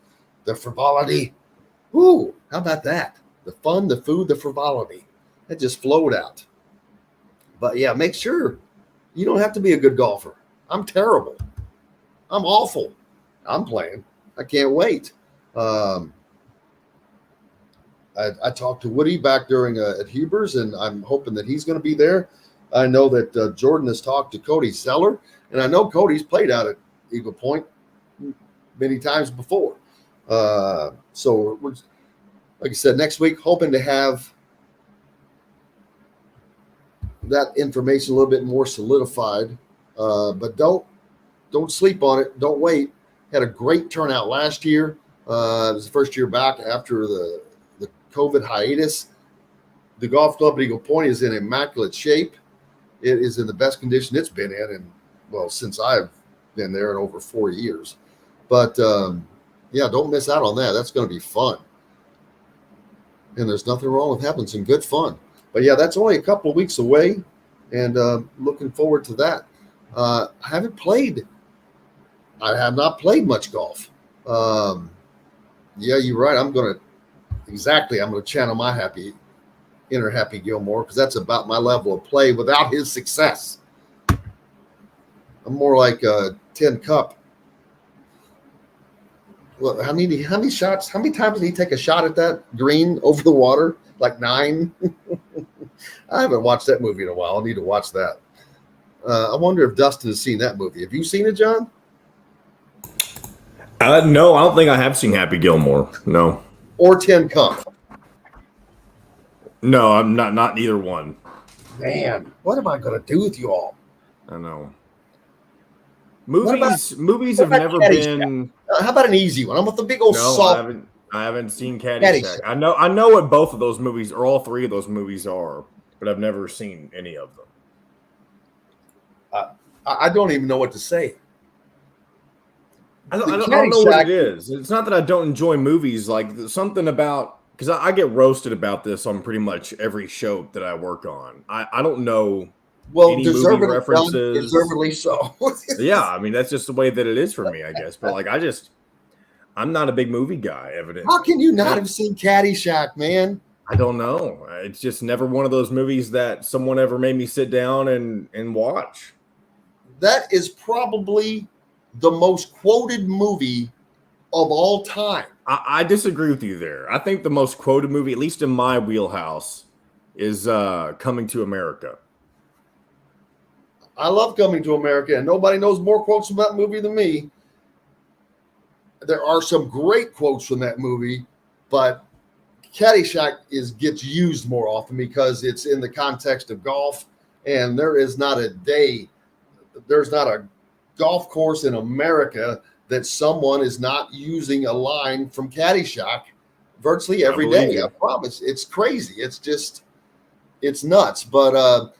the frivolity. Ooh, how about that? The fun, the food, the frivolity. That just flowed out. But yeah, make sure you don't have to be a good golfer. I'm terrible. I'm awful. I'm playing. I can't wait. I talked to Woody back during at Huber's, and I'm hoping that he's going to be there. I know that Jordan has talked to Cody Zeller, and I know Cody's played out at Eagle Point many times before. So, like I said, next week, hoping to have that information a little bit more solidified. But don't sleep on it. Don't wait. Had a great turnout last year. It was the first year back after the COVID hiatus. The golf club at Eagle Point is in immaculate shape. It is in the best condition it's been in, since I've been there in over 4 years. But yeah, don't miss out on that. That's going to be fun. And there's nothing wrong with having some good fun. But yeah, that's only a couple of weeks away, and looking forward to that. I have not played much golf. Yeah, you're right. I'm going to channel my inner Happy Gilmore, because that's about my level of play without his success. I'm more like a 10 cup. Well, how many shots? How many times did he take a shot at that green over the water? Like 9. I haven't watched that movie in a while. I need to watch that. I wonder if Dustin has seen that movie. Have you seen it, John? No, I don't think I have seen Happy Gilmore. No. Or 10 Cup? No, I'm not either one. Man, what am I going to do with you all? I know. Movies have never been. How about an easy one? I'm with the big old soft. I haven't seen Caddyshack. I know what both of those movies, or all three of those movies, are, but I've never seen any of them. I don't even know what to say. I don't know what it is. It's not that I don't enjoy movies. Like something about, because I get roasted about this on pretty much every show that I work on. I don't know. Well, any movie references. Deservedly so. Yeah, I mean that's just the way that it is for me, I guess. But like, I'm not a big movie guy. Evidently, how can you not have seen Caddyshack, man? I don't know. It's just never one of those movies that someone ever made me sit down and watch. That is probably the most quoted movie of all time. I disagree with you there. I think the most quoted movie, at least in my wheelhouse, is Coming to America. I love Coming to America, and nobody knows more quotes from that movie than me. There are some great quotes from that movie, but Caddyshack gets used more often because it's in the context of golf, and there's not a golf course in America that someone is not using a line from Caddyshack virtually every day. I promise. It's crazy. It's nuts. But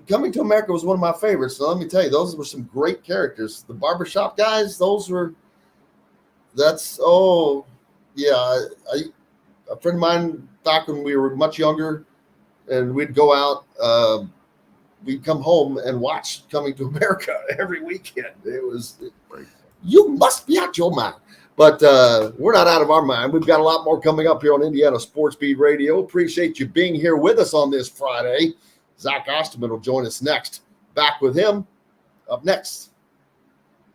Coming to America was one of my favorites. So let me tell you, those were some great characters. The barbershop guys, a friend of mine back when we were much younger and we'd go out, we'd come home and watch Coming to America every weekend. You must be out your mind. But we're not out of our mind. We've got a lot more coming up here on Indiana Sports Beat Radio. Appreciate you being here with us on this Friday. Zach Osterman will join us next. Back with him up next.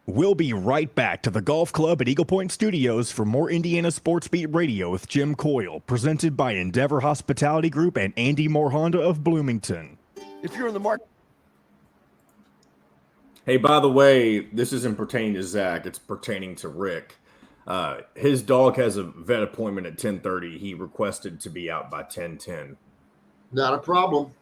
We'll be right back to the Golf Club at Eagle Point Studios for more Indiana Sports Beat Radio with Jim Coyle, presented by Endeavor Hospitality Group and Andy Moore Honda of Bloomington. If you're in the market. Hey, by the way, this isn't pertaining to Zach. It's pertaining to Rick. His dog has a vet appointment at 10:30. He requested to be out by 10:10. Not a problem.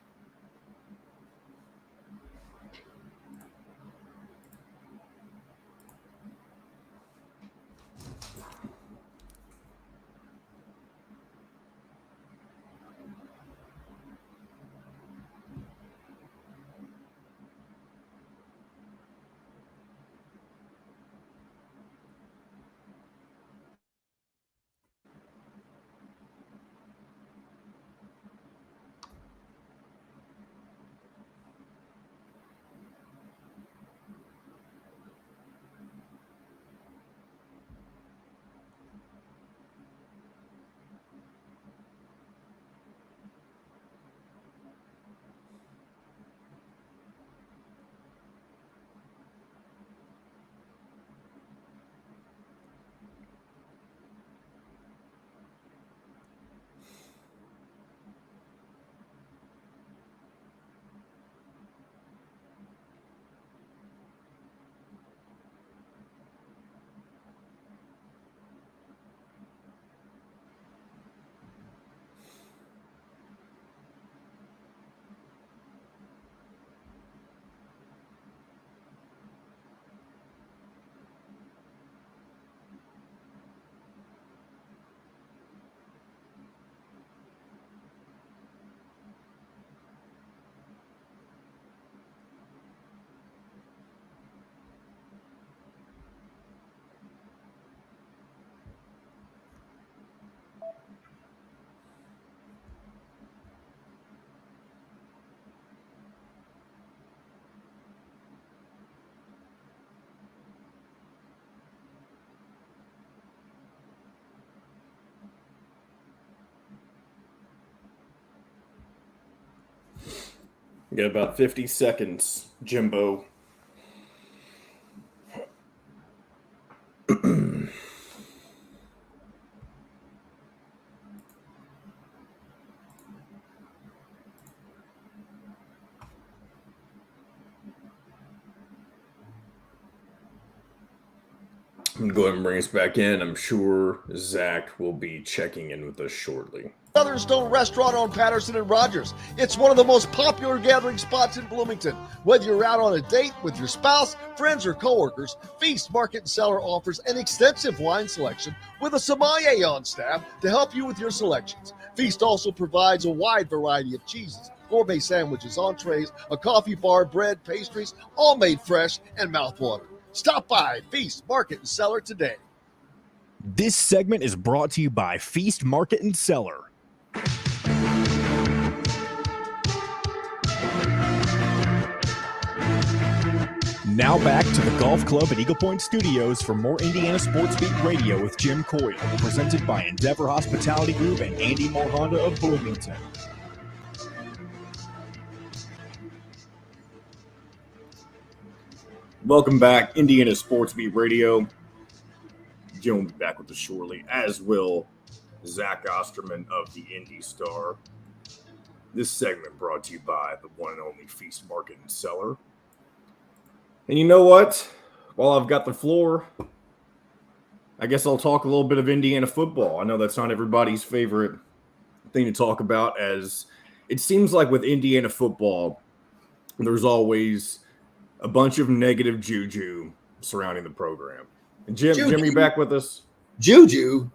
You got about 50 seconds, Jimbo. I'm going to go ahead and bring us back in. I'm sure Zach will be checking in with us shortly. Southern Stone Restaurant on Patterson and Rogers. It's one of the most popular gathering spots in Bloomington. Whether you're out on a date with your spouse, friends, or coworkers, Feast Market and Cellar offers an extensive wine selection with a sommelier on staff to help you with your selections. Feast also provides a wide variety of cheeses, gourmet sandwiches, entrees, a coffee bar, bread, pastries, all made fresh and mouthwatering. Stop by Feast Market and Cellar today. This segment is brought to you by Feast Market and Cellar. Now back to the Golf Club at Eagle Point Studios for more Indiana Sports Beat Radio with Jim Coyle, presented by Endeavor Hospitality Group and Andy Moore Honda of Bloomington. Welcome back, Indiana Sports Beat Radio. Jim will be back with us shortly, as will Zach Osterman of the Indy Star. This segment brought to you by the one and only Feast Market and Cellar. And you know what? While I've got the floor, I guess I'll talk a little bit of Indiana football. I know that's not everybody's favorite thing to talk about, as it seems like with Indiana football, there's always a bunch of negative juju surrounding the program. And Jim, you back with us? Juju?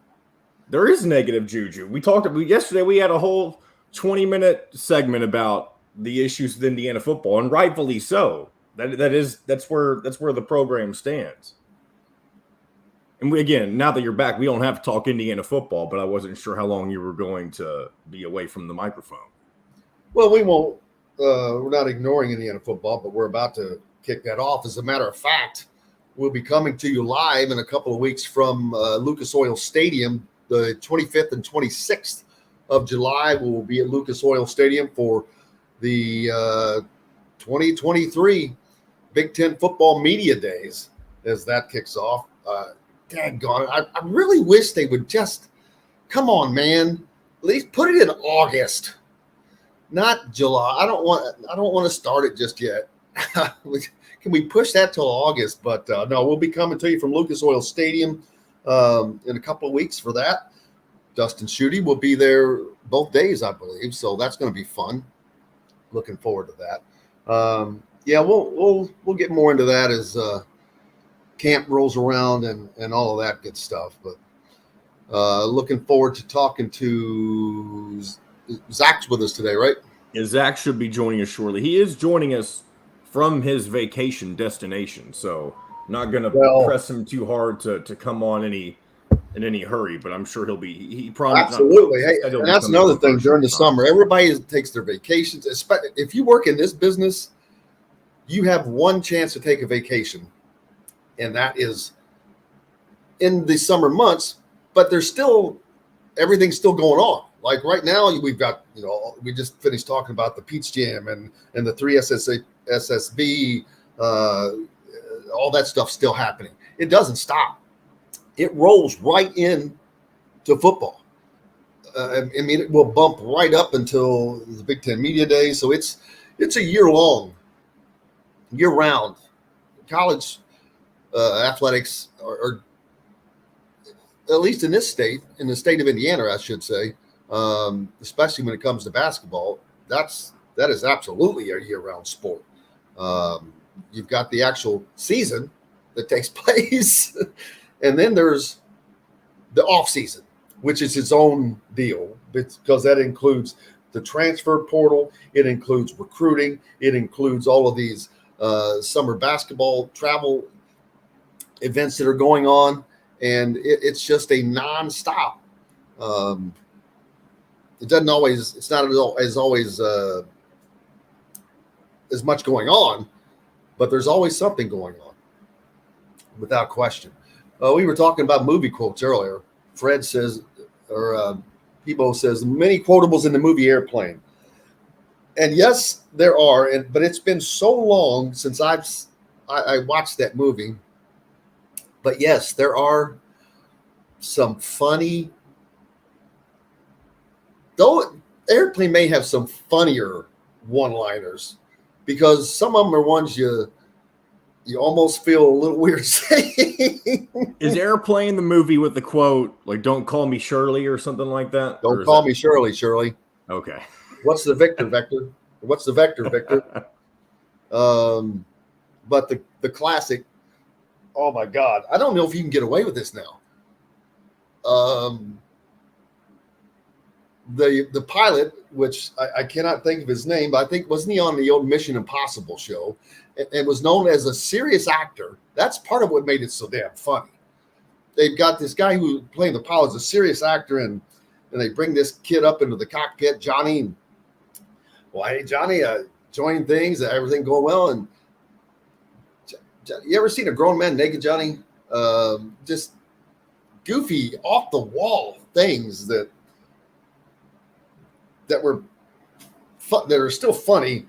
There is negative juju. We talked about yesterday. We had a whole 20-minute segment about the issues with Indiana football, and rightfully so. That's where the program stands. And again, now that you're back, we don't have to talk Indiana football, but I wasn't sure how long you were going to be away from the microphone. Well, we won't. We're not ignoring Indiana football, but we're about to kick that off. As a matter of fact, we'll be coming to you live in a couple of weeks from Lucas Oil Stadium, the 25th and 26th of July. We will be at Lucas Oil Stadium for the 2023 Big Ten Football Media Days as that kicks off. Daggone it. I really wish they would just, come on, man, at least put it in August, not July. I don't want to start it just yet. Can we push that till August? But no, we'll be coming to you from Lucas Oil Stadium in a couple of weeks for that. Dustin Schutte will be there both days, I believe. So that's going to be fun. Looking forward to that. Yeah, we'll get more into that as camp rolls around and all of that good stuff. But looking forward to talking to Zach's with us today, right? Yeah, Zach should be joining us shortly. He is joining us from his vacation destination, so not going to press him too hard to come on in any hurry, but I'm sure he'll be. He probably absolutely. Hey, and that's another thing during the summer. Everybody takes their vacations. If you work in this business, you have one chance to take a vacation, and that is in the summer months. But everything's still going on. Like right now, we've got, we just finished talking about the Peach Jam and the 3 SSB, all that stuff still happening. It doesn't stop. It rolls right in to football. I mean, it will bump right up until the Big Ten Media Day. So it's a year-round. College athletics are, at least in this state, in the state of Indiana, I should say, especially when it comes to basketball, that is absolutely a year-round sport. You've got the actual season that takes place, and then there's the off season, which is its own deal, because that includes the transfer portal, it includes recruiting, it includes all of these summer basketball travel events that are going on, and it's just a nonstop. It's not always as much going on, but there's always something going on, without question. We were talking about movie quotes earlier. Fred says, or Peebo says, many quotables in the movie Airplane. And yes, there are, but it's been so long since I watched that movie. But yes, there are some funny. Though Airplane may have some funnier one-liners, because some of them are ones you almost feel a little weird saying. Is Airplane the movie with the quote, like, "Don't call me Shirley" or something like that? Don't call me Shirley, Shirley. Okay. What's the vector? What's the vector, Victor? But the classic, oh my God, I don't know if you can get away with this now. The pilot, which I cannot think of his name, but I think wasn't he on the old Mission Impossible show, and was known as a serious actor. That's part of what made it so damn funny. They've got this guy who playing the pilot is a serious actor, and they bring this kid up into the cockpit, Johnny. And, well, hey, Johnny, joining things, everything going well. And you ever seen a grown man naked, Johnny? Just goofy, off the wall things that were that are still funny.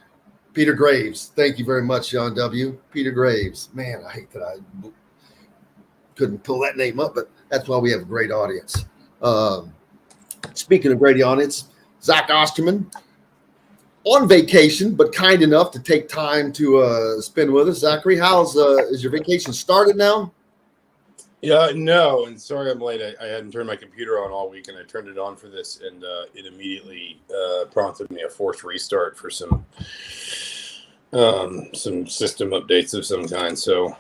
Peter Graves, thank you very much, John W. Peter Graves, man, I hate that I couldn't pull that name up, but that's why we have a great audience. Speaking of great audience, Zach Osterman on vacation, but kind enough to take time to spend with us. Zachary, is your vacation started now? Yeah, no, and sorry I'm late. I hadn't turned my computer on all week, and I turned it on for this, and it immediately prompted me a forced restart for some system updates of some kind. So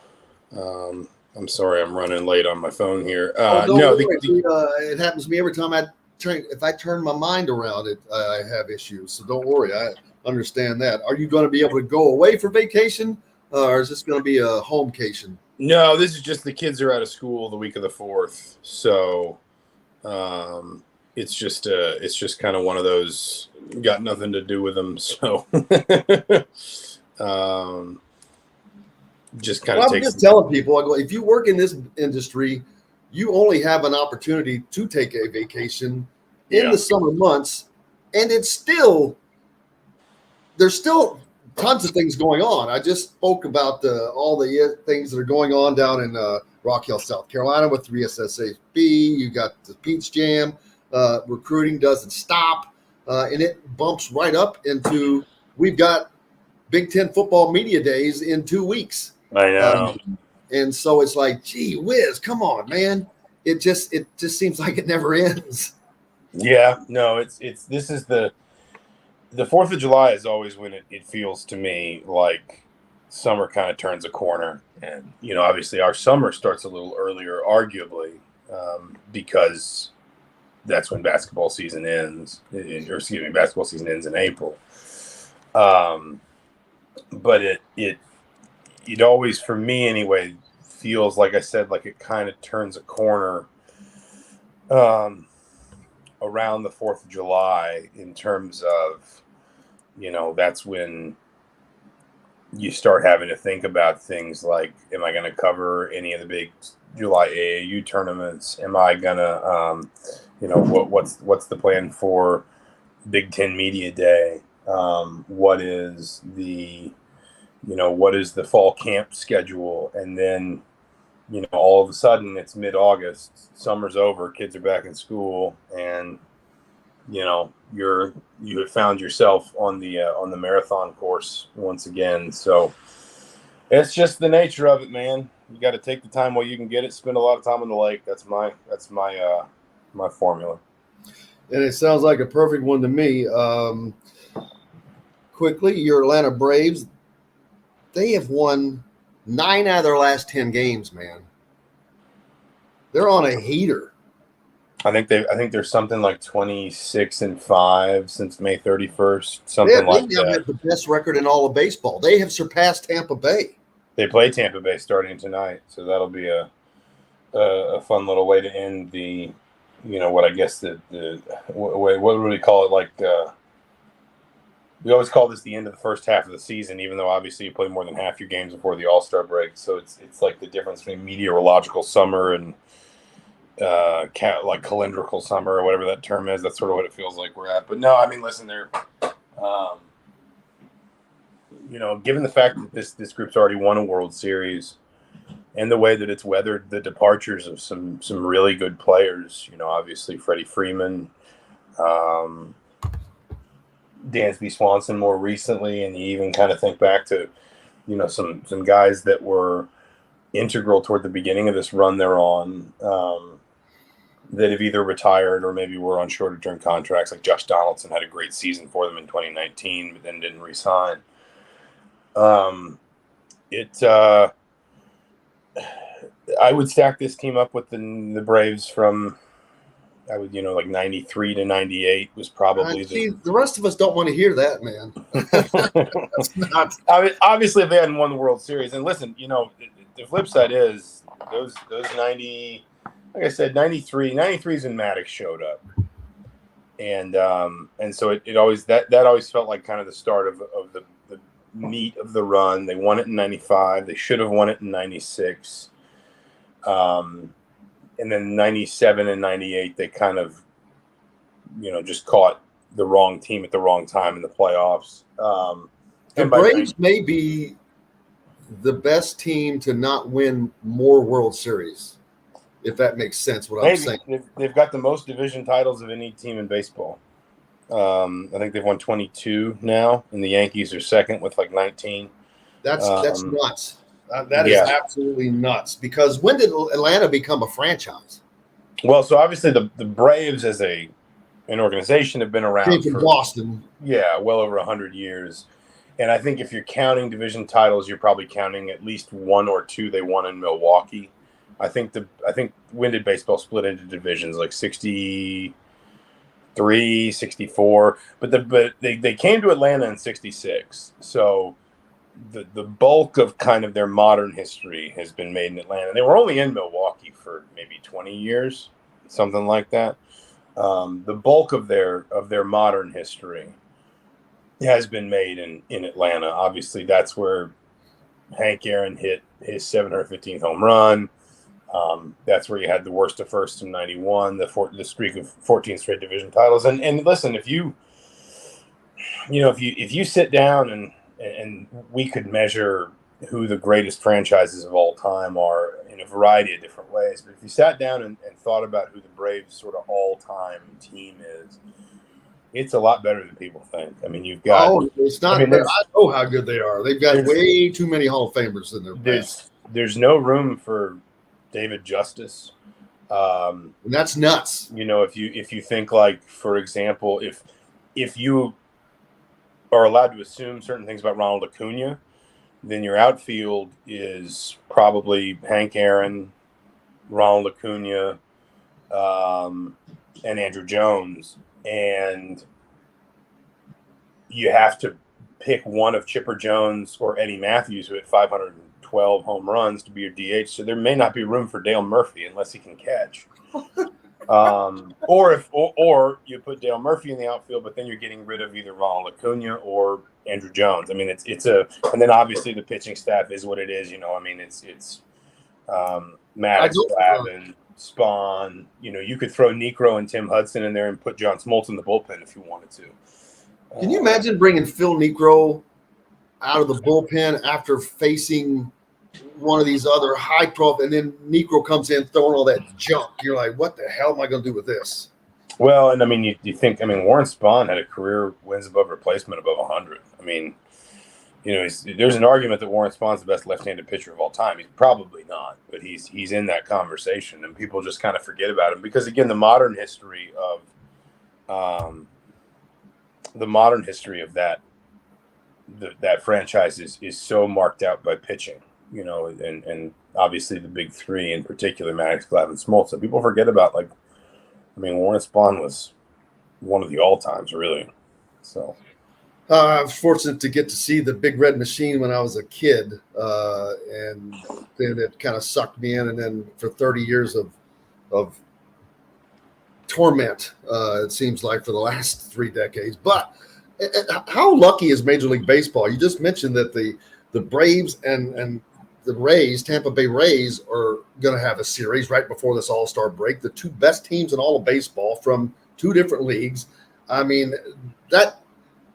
I'm sorry I'm running late on my phone here. It happens to me every time if I turn my mind around it, I have issues. So don't worry, I understand that. Are you going to be able to go away for vacation, or is this going to be a homecation? No, this is just the kids are out of school the week of the 4th, so it's just kind of one of those, got nothing to do with them, so just kind of. I'm just telling people, I go, if you work in this industry, you only have an opportunity to take a vacation in the summer months, and there's still tons of things going on. I just spoke about all the things that are going on down in Rock Hill, South Carolina with 3SSAB. You got the Peach Jam. Recruiting doesn't stop, and it bumps right up into, we've got Big Ten football media days in 2 weeks. I know. And so it's like, gee whiz, come on, man. It just seems like it never ends. Yeah, no, this is the 4th of July is always when it feels to me like summer kind of turns a corner. And, obviously our summer starts a little earlier, arguably, because that's when basketball season ends, basketball season ends in April. But it always, for me anyway, feels, like I said, like it kind of turns a corner around the 4th of July in terms of, that's when you start having to think about things like, am I going to cover any of the big July AAU tournaments? Am I going to, what's the plan for Big Ten Media Day? What is the fall camp schedule? And then, all of a sudden it's mid-August, summer's over, kids are back in school, and you have found yourself on the marathon course once again. So it's just the nature of it, man. You got to take the time while you can get it. Spend a lot of time on the lake. That's my formula. And it sounds like a perfect one to me. Quickly, your Atlanta Braves, they have won 9 out of their last 10 games, man. They're on a heater. I think there's something like 26-5 since May 31st, something like that. They have the best record in all of baseball. They have surpassed Tampa Bay. They play Tampa Bay starting tonight, so that'll be a fun little way to end the, what I guess what would we call it? Like we always call this the end of the first half of the season, even though obviously you play more than half your games before the All-Star break. So it's like the difference between meteorological summer and like calendrical summer or whatever that term is. That's sort of what it feels like we're at. But no, I mean, listen, given the fact that this group's already won a World Series, and the way that it's weathered the departures of some really good players, obviously Freddie Freeman, Dansby Swanson more recently, and you even kind of think back to, some guys that were integral toward the beginning of this run they're on, that have either retired or maybe were on shorter term contracts. Like Josh Donaldson had a great season for them in 2019, but then didn't re-sign. I would stack this team up with the Braves from, like 93 to 98 was probably the rest of us don't want to hear that, man. That's not. I mean, obviously, if they hadn't won the World Series, and listen, the flip side is those 90, like I said, 93's when Maddox showed up, and so it always that always felt like kind of the start of the meat of the run. They won it in 95. They should have won it in 96. And then 97 and 98, they kind of, just caught the wrong team at the wrong time in the playoffs. The Braves may be the best team to not win more World Series, if that makes sense, I'm saying. They've got the most division titles of any team in baseball. I think they've won 22 now, and the Yankees are second with like 19. That's nuts. That is absolutely nuts, because when did Atlanta become a franchise? Well, so obviously the Braves as an organization have been around Came from Boston. Yeah, well over 100 years. And I think if you're counting division titles, you're probably counting at least one or two they won in Milwaukee. I think when did baseball split into divisions? Like 63, 64. But they came to Atlanta in 66. So the bulk of kind of their modern history has been made in Atlanta. They were only in Milwaukee for maybe 20 years, something like that. The bulk of their modern history has been made in Atlanta. Obviously, that's where Hank Aaron hit his 715th home run. That's where you had the worst of first in 91, the streak of 14 straight division titles. And listen, if you sit down and we could measure who the greatest franchises of all time are in a variety of different ways. But if you sat down and thought about who the Braves sort of all-time team is, it's a lot better than people think. I mean, you've got... Oh, it's not... I know how good they are. They've got way too many Hall of Famers in their base. There's no room for David Justice. And that's nuts. If you think, like, for example, if you are allowed to assume certain things about Ronald Acuna, then your outfield is probably Hank Aaron, Ronald Acuna, and Andrew Jones. And you have to pick one of Chipper Jones or Eddie Matthews, who had 512 home runs, to be your DH. So there may not be room for Dale Murphy unless he can catch. Or you put Dale Murphy in the outfield, but then you're getting rid of either Ronald Acuna or Andrew Jones. I mean, and then obviously the pitching staff is what it is. I mean, it's Maddox, Glavine, Spahn. You could throw Niekro and Tim Hudson in there and put John Smoltz in the bullpen if you wanted to. Can you imagine bringing Phil Niekro out of the bullpen after facing one of these other high profile, and then Niekro comes in throwing all that junk? You're like, what the hell am I going to do with this? Well, and I mean, you think, Warren Spahn had a career wins above replacement above 100. I mean, there's an argument that Warren Spahn's the best left-handed pitcher of all time. He's probably not, but he's in that conversation, and people just kind of forget about him because, again, the modern history of that franchise is so marked out by pitching. And obviously the big three in particular, Maddox, Glavine, Smoltz. So people forget about, Warren Spahn was one of the all-times, really. So I was fortunate to get to see the Big Red Machine when I was a kid, and then it kind of sucked me in. And then for 30 years of torment, it seems like, for the last 3 decades. But how lucky is Major League Baseball? You just mentioned that the Braves and the Rays, Tampa Bay Rays, are going to have a series right before this All-Star break. The two best teams in all of baseball from two different leagues. I mean, that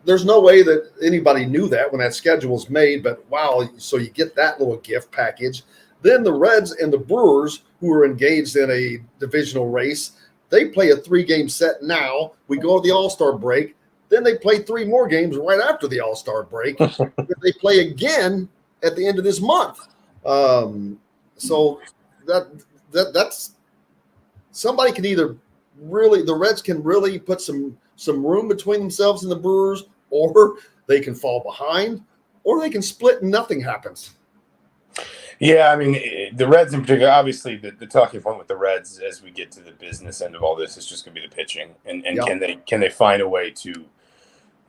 there's no way that anybody knew that when that schedule was made. But wow, so you get that little gift package. Then the Reds and the Brewers, who are engaged in a divisional race, they play a 3-game set now. We go to the All-Star break. Then they play 3 more games right after the All-Star break. They play again at the end of this month. So that's somebody can either really, the Reds can really put some room between themselves and the Brewers, or they can fall behind, or they can split and nothing happens. Yeah, I mean, the Reds in particular, obviously the talking point with the Reds as we get to the business end of all this is just going to be the pitching. And can they find a way to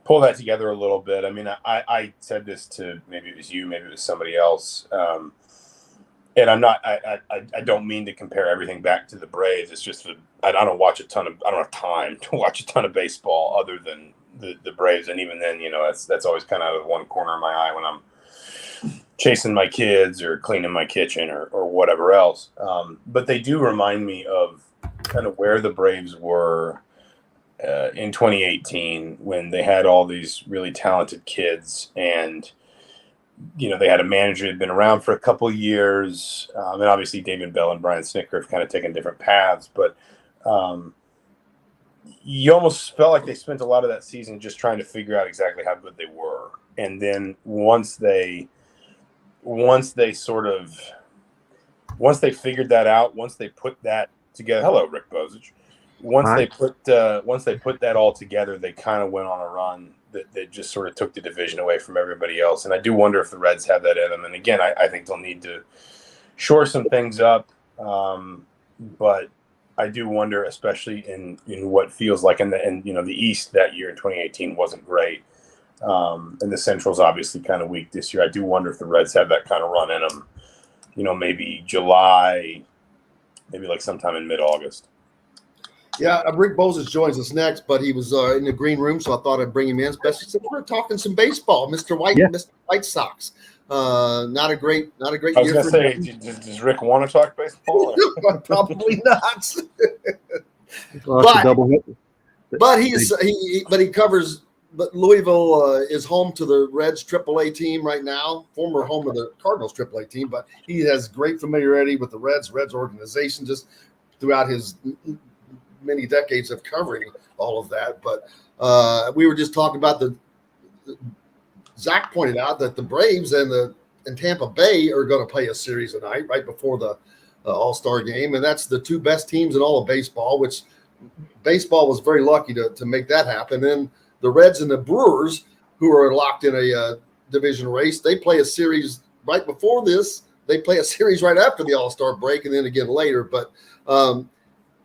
pull that together a little bit? I mean, I said this to, maybe it was you, maybe it was somebody else. And I don't mean to compare everything back to the Braves. It's just I don't have time to watch a ton of baseball other than the Braves. And even then, that's always kind of out of one corner of my eye when I'm chasing my kids or cleaning my kitchen or whatever else. But they do remind me of kind of where the Braves were in 2018 when they had all these really talented kids, and they had a manager that had been around for a couple of years, and obviously David Bell and Brian Snitker have kind of taken different paths, but you almost felt like they spent a lot of that season just trying to figure out exactly how good they were. And then once they figured that out, once they put that together, hello, Rick Bozich. Once they put that all together, they kind of went on a run that just sort of took the division away from everybody else. And I do wonder if the Reds have that in them. And again, I think they'll need to shore some things up. But I do wonder, especially in what feels like the East that year in 2018 wasn't great. And the Central's obviously kind of weak this year. I do wonder if the Reds have that kind of run in them, maybe July, maybe like sometime in mid-August. Yeah, Rick Bozich joins us next, but he was in the green room, so I thought I'd bring him in, especially since we're talking some baseball. Mr. White Sox. Not a great year. I was going to say, does Rick want to talk baseball? Probably not. But he covers. But Louisville is home to the Reds AAA team right now, former home of the Cardinals AAA team. But he has great familiarity with the Reds organization just throughout his many decades of covering all of that. But we were just talking about Zach pointed out that the Braves and Tampa Bay are going to play a series tonight, right before the All-Star game. And that's the 2 best teams in all of baseball, which baseball was very lucky to make that happen. And the Reds and the Brewers, who are locked in a division race, they play a series right before this. They play a series right after the All-Star break, and then again later. But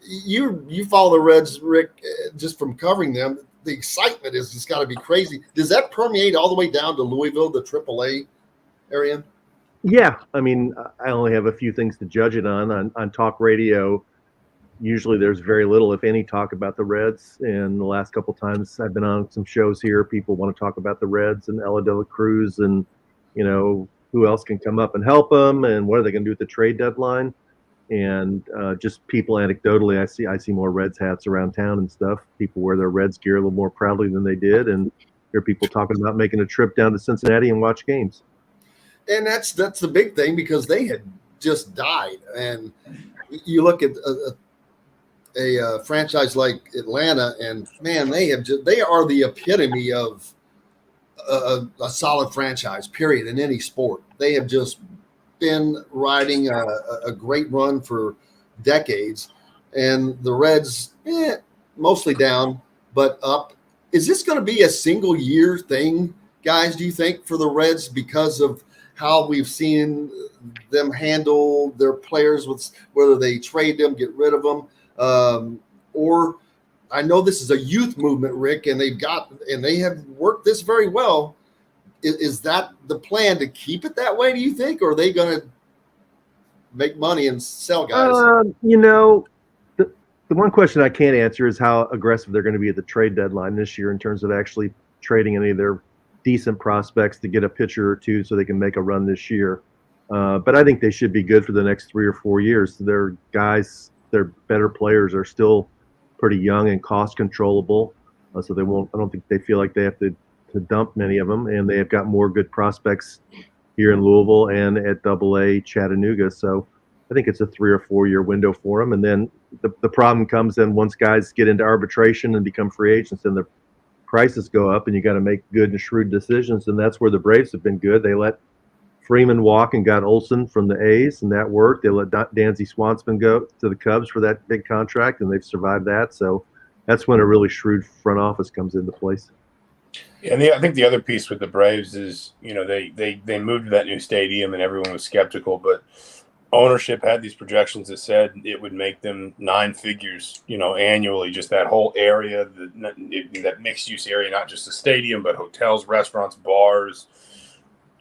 you follow the Reds, Rick, just from covering them. The excitement is just got to be crazy. Does that permeate all the way down to Louisville, the AAA area? Yeah, I mean, I only have a few things to judge it on talk radio. Usually there's very little, if any, talk about the Reds. And the last couple times I've been on some shows here, people want to talk about the Reds and Ella De La Cruz and, who else can come up and help them and what are they going to do at the trade deadline. And just people anecdotally, I see more Reds hats around town and stuff. People wear their Reds gear a little more proudly than they did. And hear people talking about making a trip down to Cincinnati and watch games. And that's the big thing, because they had just died. And you look at a franchise like Atlanta, and man, they are the epitome of a solid franchise, period, in any sport. They have just been riding a great run for decades, and the Reds mostly down but up. Is this going to be a single year thing, guys, do you think, for the Reds, because of how we've seen them handle their players, with whether they trade them, get rid of them? Or I know this is a youth movement, Rick, and they have worked this very well. Is that the plan, to keep it that way, do you think, or are they going to make money and sell guys? The one question I can't answer is how aggressive they're going to be at the trade deadline this year in terms of actually trading any of their decent prospects to get a pitcher or two so they can make a run this year. But I think they should be good for the next 3 or 4 years. Their guys, their better players are still pretty young and cost controllable. So they won't. I don't think they feel like they have to to dump many of them, and they have got more good prospects here in Louisville and at AA Chattanooga. So I think it's a 3 or 4 year window for them. And then the problem comes then once guys get into arbitration and become free agents, and the prices go up, and you got to make good and shrewd decisions. And that's where the Braves have been good. They let Freeman walk and got Olsen from the A's, and that worked. They let Dansby Swanson go to the Cubs for that big contract, and they've survived that. So that's when a really shrewd front office comes into place. And I think the other piece with the Braves is, they moved to that new stadium and everyone was skeptical, but ownership had these projections that said it would make them 9 figures, annually, just that whole area, that mixed use area, not just the stadium, but hotels, restaurants, bars,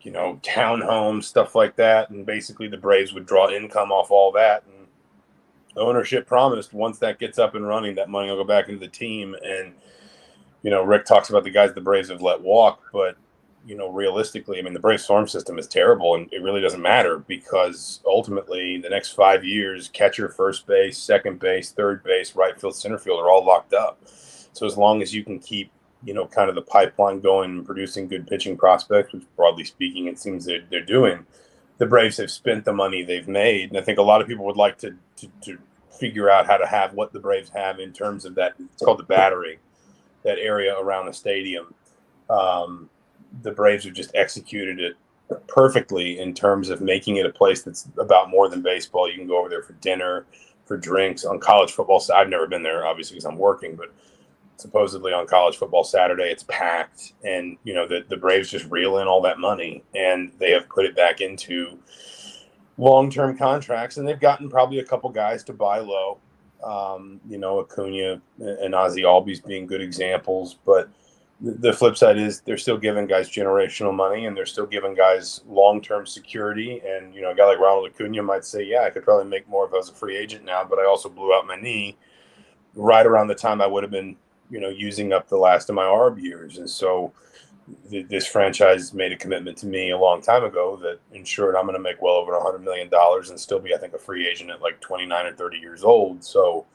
townhomes, stuff like that. And basically the Braves would draw income off all that. And ownership promised once that gets up and running, that money will go back into the team. And, Rick talks about the guys the Braves have let walk, but, realistically, the Braves farm system is terrible, and it really doesn't matter because ultimately the next 5 years, catcher, first base, second base, third base, right field, center field are all locked up. So as long as you can keep, kind of the pipeline going and producing good pitching prospects, which broadly speaking, it seems they're doing, the Braves have spent the money they've made. And I think a lot of people would like to figure out how to have what the Braves have in terms of that. It's called the Battery, that area around the stadium. The Braves have just executed it perfectly in terms of making it a place that's about more than baseball. You can go over there for dinner, for drinks. On college football, I've never been there, obviously, because I'm working, but supposedly on college football Saturday, it's packed. And, the Braves just reel in all that money, and they have put it back into long-term contracts, and they've gotten probably a couple guys to buy low. Acuna and Ozzie Albies being good examples, but the flip side is they're still giving guys generational money, and they're still giving guys long-term security. And, a guy like Ronald Acuna might say, yeah, I could probably make more if I was a free agent now, but I also blew out my knee right around the time I would have been, using up the last of my ARB years. And so this franchise made a commitment to me a long time ago that ensured I'm going to make well over $100 million and still be, I think, a free agent at like 29 or 30 years old. So,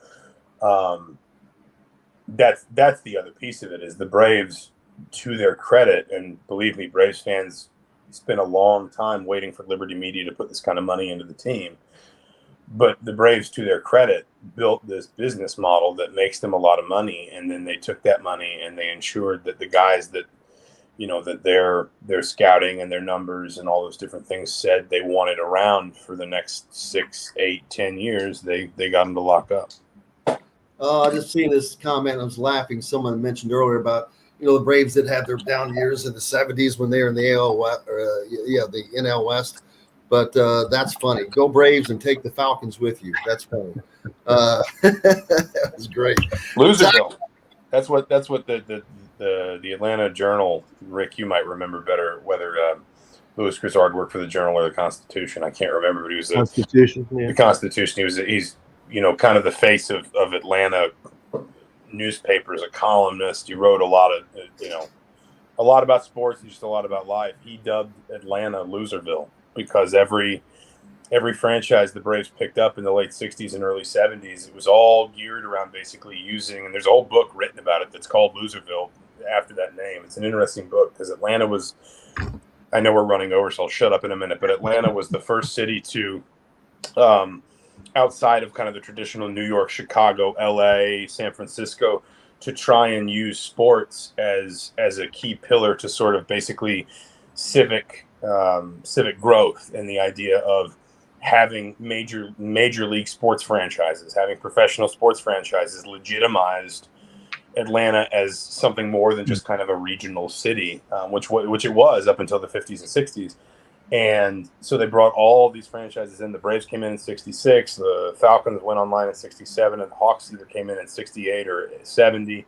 that's the other piece of it is the Braves, to their credit, and believe me, Braves fans spent a long time waiting for Liberty Media to put this kind of money into the team. But the Braves, to their credit, built this business model that makes them a lot of money, and then they took that money and they ensured that the guys that, that their scouting and their numbers and all those different things said they wanted around for the next 6, 8, 10 years, they got them to lock up. I just seen this comment. I was laughing. Someone mentioned earlier about the Braves that had their down years in the 70s when they were in the AL West, the NL West. But that's funny. Go Braves and take the Falcons with you. That's funny. That was great. Loserville. That's what the Atlanta Journal. Rick, you might remember better whether Louis Grizzard worked for the Journal or the Constitution. I can't remember, but he was Constitution. The Constitution. He's kind of the face of Atlanta newspapers, a columnist. He wrote a lot about sports and just a lot about life. He dubbed Atlanta Loserville because every franchise the Braves picked up in the late 60s and early 70s, it was all geared around basically using, and there's a whole book written about it that's called Loserville after that name. It's an interesting book because Atlanta was, I know we're running over, so I'll shut up in a minute, but Atlanta was the first city to, outside of kind of the traditional New York, Chicago, LA, San Francisco, to try and use sports as a key pillar to sort of basically civic growth, and the idea of having major league sports franchises, having professional sports franchises legitimized Atlanta as something more than just kind of a regional city, which it was up until the 50s and 60s. And so they brought all these franchises in. The Braves came in 66. The Falcons went online in 67, and the Hawks either came in 68 or 70.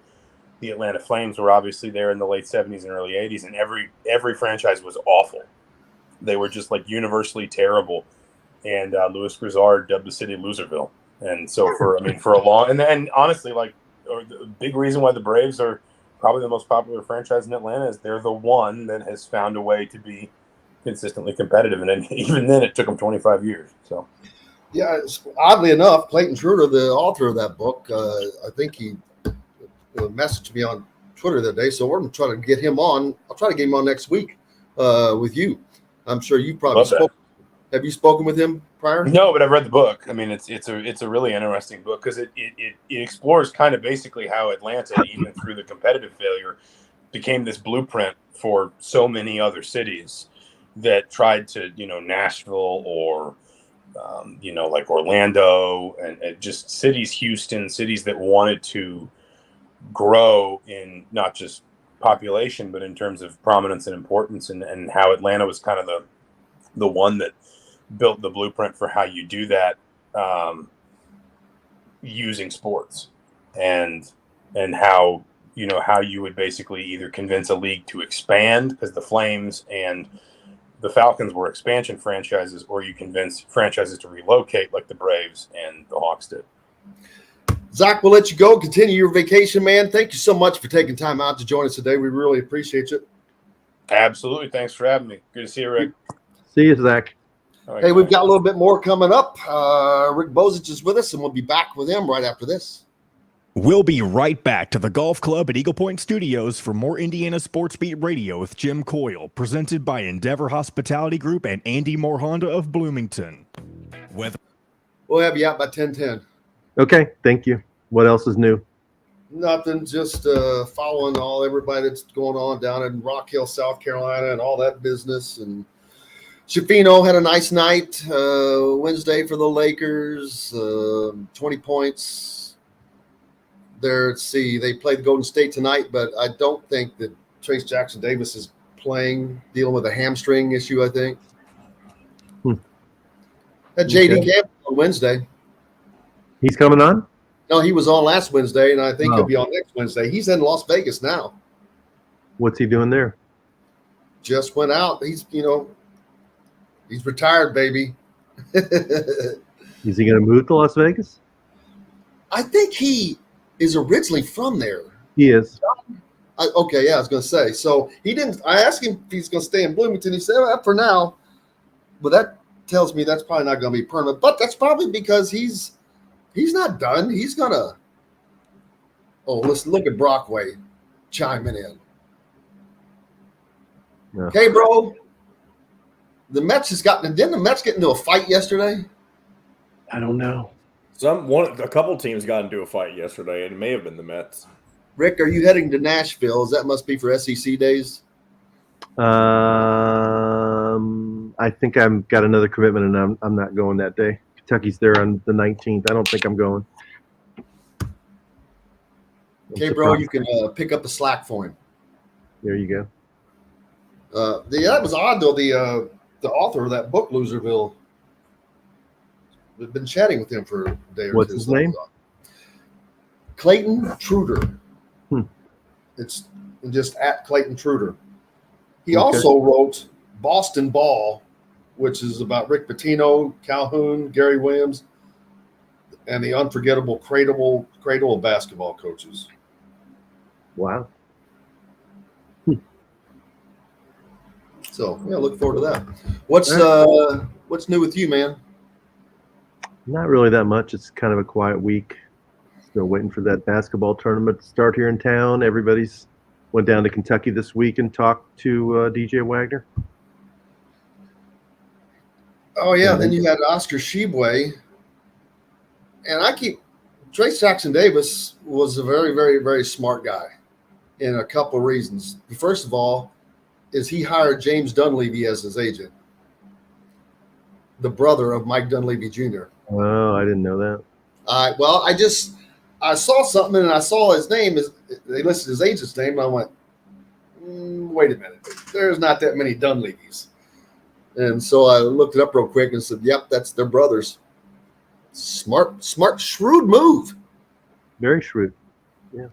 The Atlanta Flames were obviously there in the late 70s and early 80s, and every franchise was awful. They were just like universally terrible. And Louis Grizzard dubbed the city Loserville. And so for a long, and honestly, the big reason why the Braves are probably the most popular franchise in Atlanta is they're the one that has found a way to be consistently competitive, and then even then it took them 25 years. So yeah, oddly enough, Clayton Schroeder, the author of that book, I think he messaged me on Twitter that day, so we're going to try to get him on. I'll try to get him on next week with you. I'm sure you probably spoke. Have you spoken with him prior? No, but I've read the book. I mean, it's a really interesting book because it explores kind of basically how Atlanta, even through the competitive failure, became this blueprint for so many other cities that tried to, Nashville or, like Orlando and just cities, Houston, cities that wanted to grow in not just population, but in terms of prominence and importance, and how Atlanta was kind of the one that built the blueprint for how you do that using sports and how you would basically either convince a league to expand because the Flames and the Falcons were expansion franchises, or you convince franchises to relocate like the Braves and the Hawks did. Zach, we'll let you go. Continue your vacation, man. Thank you so much for taking time out to join us today. We really appreciate you. Absolutely. Thanks for having me. Good to see you, Rick. See you, Zach. Right, hey, we've got a little bit more coming up. Rick Bozich is with us, and we'll be back with him right after this. We'll be right back to the Golf Club at Eagle Point Studios for more Indiana Sports Beat Radio with Jim Coyle, presented by Endeavor Hospitality Group and Andy Moore Honda of Bloomington. We'll have you out by 10:10. Okay, thank you. What else is new? Nothing, just following everybody that's going on down in Rock Hill, South Carolina, and all that business. And Schifino had a nice night Wednesday for the Lakers, 20 points. Let's see, they played Golden State tonight, but I don't think that Trace Jackson Davis is playing, dealing with a hamstring issue, I think. Had JD Campbell on Wednesday. He's coming on? No, he was on last Wednesday, and I think he'll be on next Wednesday. He's in Las Vegas now. What's he doing there? Just went out. He's retired, baby. Is he going to move to Las Vegas? I think he is originally from there. He is. Okay, yeah, I was going to say. So he didn't. I asked him if he's going to stay in Bloomington. He said, well, for now. But that tells me that's probably not going to be permanent. But that's probably because he's not done. He's going to. Oh, let's look at Brockway chiming in. Yeah. Okay, bro. The Mets didn't the Mets get into a fight yesterday? I don't know. A couple teams got into a fight yesterday, and it may have been the Mets. Rick, are you heading to Nashville? That must be for SEC days. I think I've got another commitment, and I'm not going that day. Kentucky's there on the 19th. I don't think I'm going. Okay, bro, you can pick up the slack for him. There you go. That was odd, though. The author of that book, Loserville, we've been chatting with him for a day or two. What's his name? Clayton Truder. It's just at Clayton Truder. He also wrote Boston Ball, which is about Rick Pitino, Calhoun, Gary Williams, and the unforgettable cradle of basketball coaches. Wow. So yeah, look forward to that. What's new with you, man? Not really that much. It's kind of a quiet week. Still waiting for that basketball tournament to start here in town. Everybody's went down to Kentucky this week and talked to DJ Wagner. Oh yeah, then you had Oscar Shibwe, and Trace Jackson Davis was a very, very, very smart guy in a couple of reasons. First of all, is he hired James Dunleavy as his agent, the brother of Mike Dunleavy Jr. Oh, I didn't know that. I saw something and I saw his name. They listed his agent's name, and I went, wait a minute. There's not that many Dunleavys. And so I looked it up real quick and said, yep, that's their brothers. Smart, shrewd move. Very shrewd. Yeah.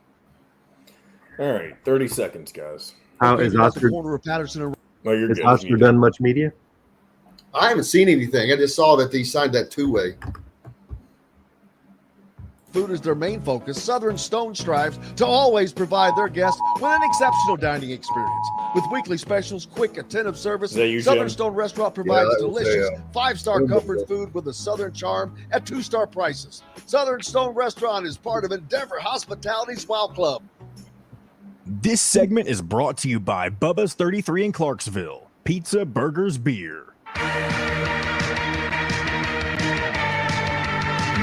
All right, 30 seconds, guys. How is Oscar? Corner of Patterson. No, you're has good. Oscar done much media? I haven't seen anything. I just saw that they signed that two-way. Food is their main focus. Southern Stone strives to always provide their guests with an exceptional dining experience. With weekly specials, quick, attentive service, Southern Stone Restaurant provides delicious five-star comfort food with a Southern charm at 2-star prices. Southern Stone Restaurant is part of Endeavor Hospitality's Wow Club. This segment is brought to you by Bubba's 33 in Clarksville. Pizza, burgers, beer.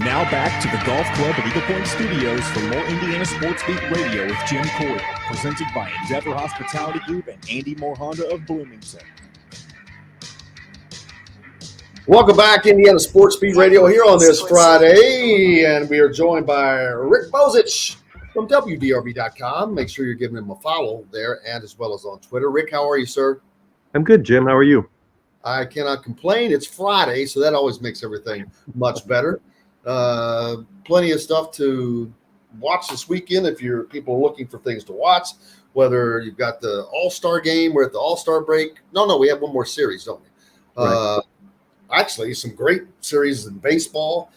Now back to the Golf Club at Eagle Point Studios for more Indiana Sports Beat Radio with Jim Coyle, presented by Endeavor Hospitality Group and Andy Moore Honda of Bloomington. Welcome back, Indiana Sports Beat Radio, here on this Friday, and we are joined by Rick Bozich from WDRB.com. Make sure you're giving him a follow there, and as well as on Twitter. Rick, how are you, sir? I'm good, Jim. How are you? I cannot complain. It's Friday, so that always makes everything much better. Plenty of stuff to watch this weekend if you're people looking for things to watch, whether you've got the All-Star game, we're at the All-Star break. No, we have one more series, don't we? Right. Actually, some great series in baseball.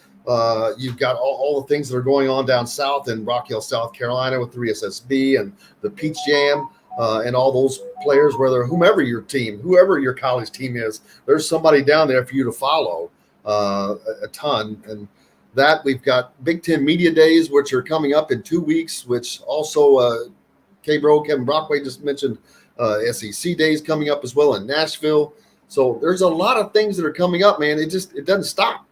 You've got all the things that are going on down south in Rock Hill, South Carolina with 3SSB and the Peach Jam and all those players, whomever your college team is, there's somebody down there for you to follow a ton. And that we've got Big Ten Media Days, which are coming up in 2 weeks, which also Kevin Brockway just mentioned SEC Days coming up as well in Nashville. So there's a lot of things that are coming up, man. It doesn't stop.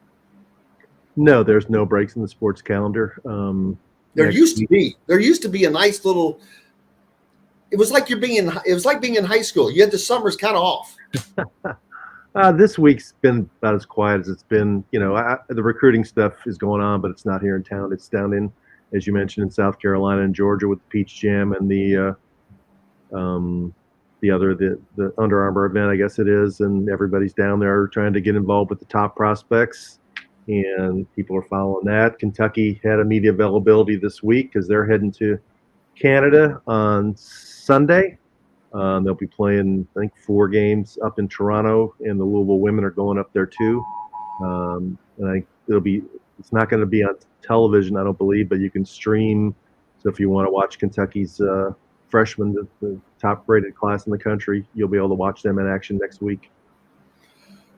No, there's no breaks in the sports calendar. There used to be a nice little. It was like being in high school. You had the summers kind of off. This week's been about as quiet as it's been. The recruiting stuff is going on, but it's not here in town. It's down in, as you mentioned, in South Carolina and Georgia with the Peach Jam and the Under Armour event, I guess it is, and everybody's down there trying to get involved with the top prospects, and people are following that. Kentucky had a media availability this week because they're heading to Canada on Sunday. They'll be playing, I think, 4 games up in Toronto, and the Louisville women are going up there too. And I think it's not going to be on television, I don't believe, but you can stream. So if you want to watch Kentucky's freshmen, the top-rated class in the country, you'll be able to watch them in action next week.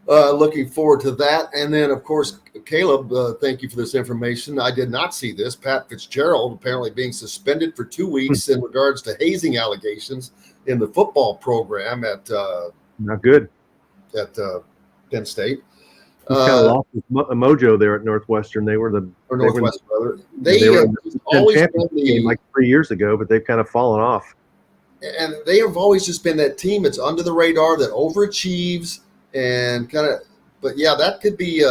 Looking forward to that. And then, of course, Caleb, thank you for this information. I did not see this. Pat Fitzgerald apparently being suspended for 2 weeks in regards to hazing allegations in the football program at not good at Penn State. He's kind of lost his mojo there at Northwestern. They were the Northwestern. They were always been game like 3 years ago, but they've kind of fallen off. And they have always just been that team that's under the radar, that overachieves and kind of. But yeah, that could be.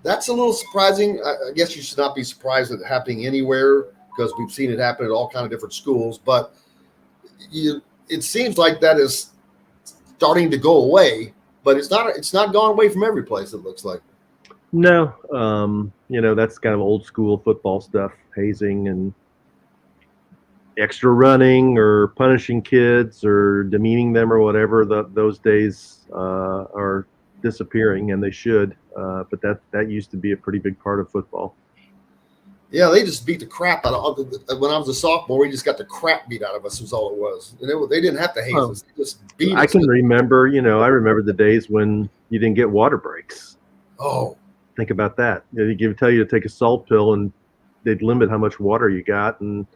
That's a little surprising. I guess you should not be surprised at it happening anywhere because we've seen it happen at all kind of different schools. But it seems like that is starting to go away. But it's not gone away from every place, it looks like. No, that's kind of old school football stuff, hazing and extra running or punishing kids or demeaning them or whatever. Those days are disappearing, and they should. But that used to be a pretty big part of football. Yeah, they just beat the crap out of us. When I was a sophomore, we just got the crap beat out of us was all it was. And they didn't have to haze us. They just beat us. I can remember, I remember the days when you didn't get water breaks. Oh. Think about that. They'd tell you to take a salt pill, and they'd limit how much water you got. And,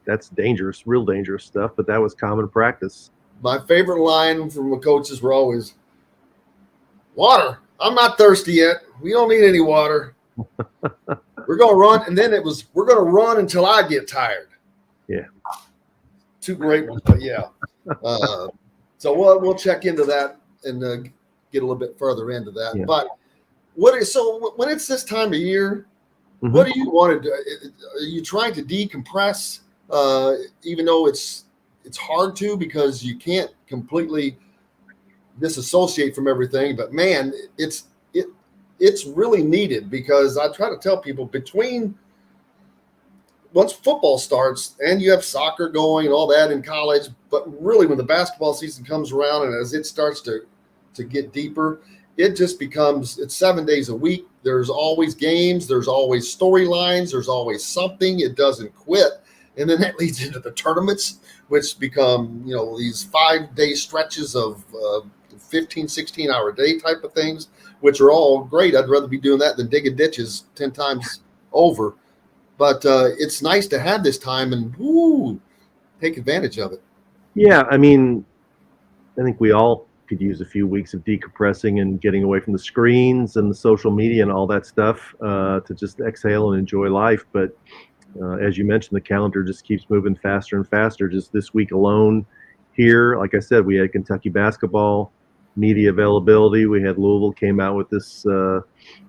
that's dangerous, real dangerous stuff. But that was common practice. My favorite line from the coaches were always, "Water. I'm not thirsty yet. We don't need any water. We're going to run." And then we're going to run until I get tired. Yeah. 2 great ones, but yeah. So we'll check into that and get a little bit further into that. Yeah. But when it's this time of year, what do you want to do? Are you trying to decompress, even though it's hard to because you can't completely disassociate from everything? But man, it's really needed because I try to tell people once football starts and you have soccer going and all that in college, but really when the basketball season comes around and as it starts to get deeper, it just becomes, it's 7 days a week. There's always games. There's always storylines. There's always something. It doesn't quit. And then that leads into the tournaments, which become, these 5-day stretches of 15, 16-hour day type of things, which are all great. I'd rather be doing that than digging ditches 10 times over. but it's nice to have this time and take advantage of it. Yeah, I mean, I think we all could use a few weeks of decompressing and getting away from the screens and the social media and all that stuff to just exhale and enjoy life. But as you mentioned, the calendar just keeps moving faster and faster. Just this week alone here, like I said, we had Kentucky basketball, media availability. We had Louisville came out with this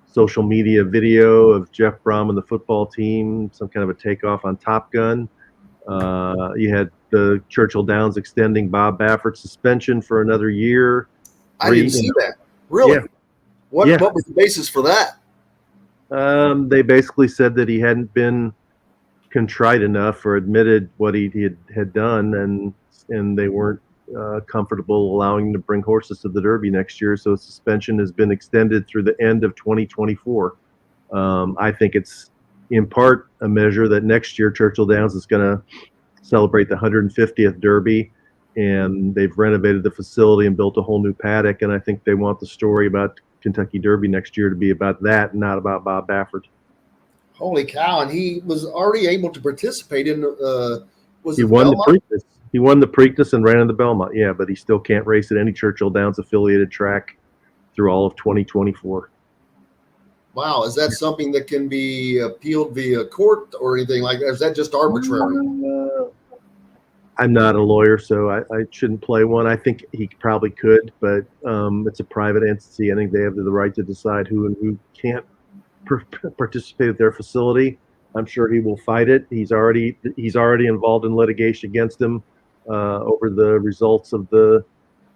social media video of Jeff Brom and the football team, some kind of a takeoff on Top Gun. You had the Churchill Downs extending Bob Baffert's suspension for another year. I didn't see that. Really? Yeah. What was the basis for that? They basically said that he hadn't been contrite enough or admitted what he had done, and they weren't comfortable allowing him to bring horses to the Derby next year. So suspension has been extended through the end of 2024. I think it's in part a measure that next year Churchill Downs is going to celebrate the 150th Derby, and they've renovated the facility and built a whole new paddock. And I think they want the story about Kentucky Derby next year to be about that, not about Bob Baffert. Holy cow! And he was already able to participate in. He won the Preakness. He won the Preakness and ran in the Belmont. Yeah, but he still can't race at any Churchill Downs affiliated track through all of 2024. Wow, is that something that can be appealed via court or anything like that? Is that just arbitrary? I'm not a lawyer, so I shouldn't play one. I think he probably could, but it's a private entity. I think they have the right to decide who and who can't participate at their facility. I'm sure he will fight it. He's already involved in litigation against him over the results of the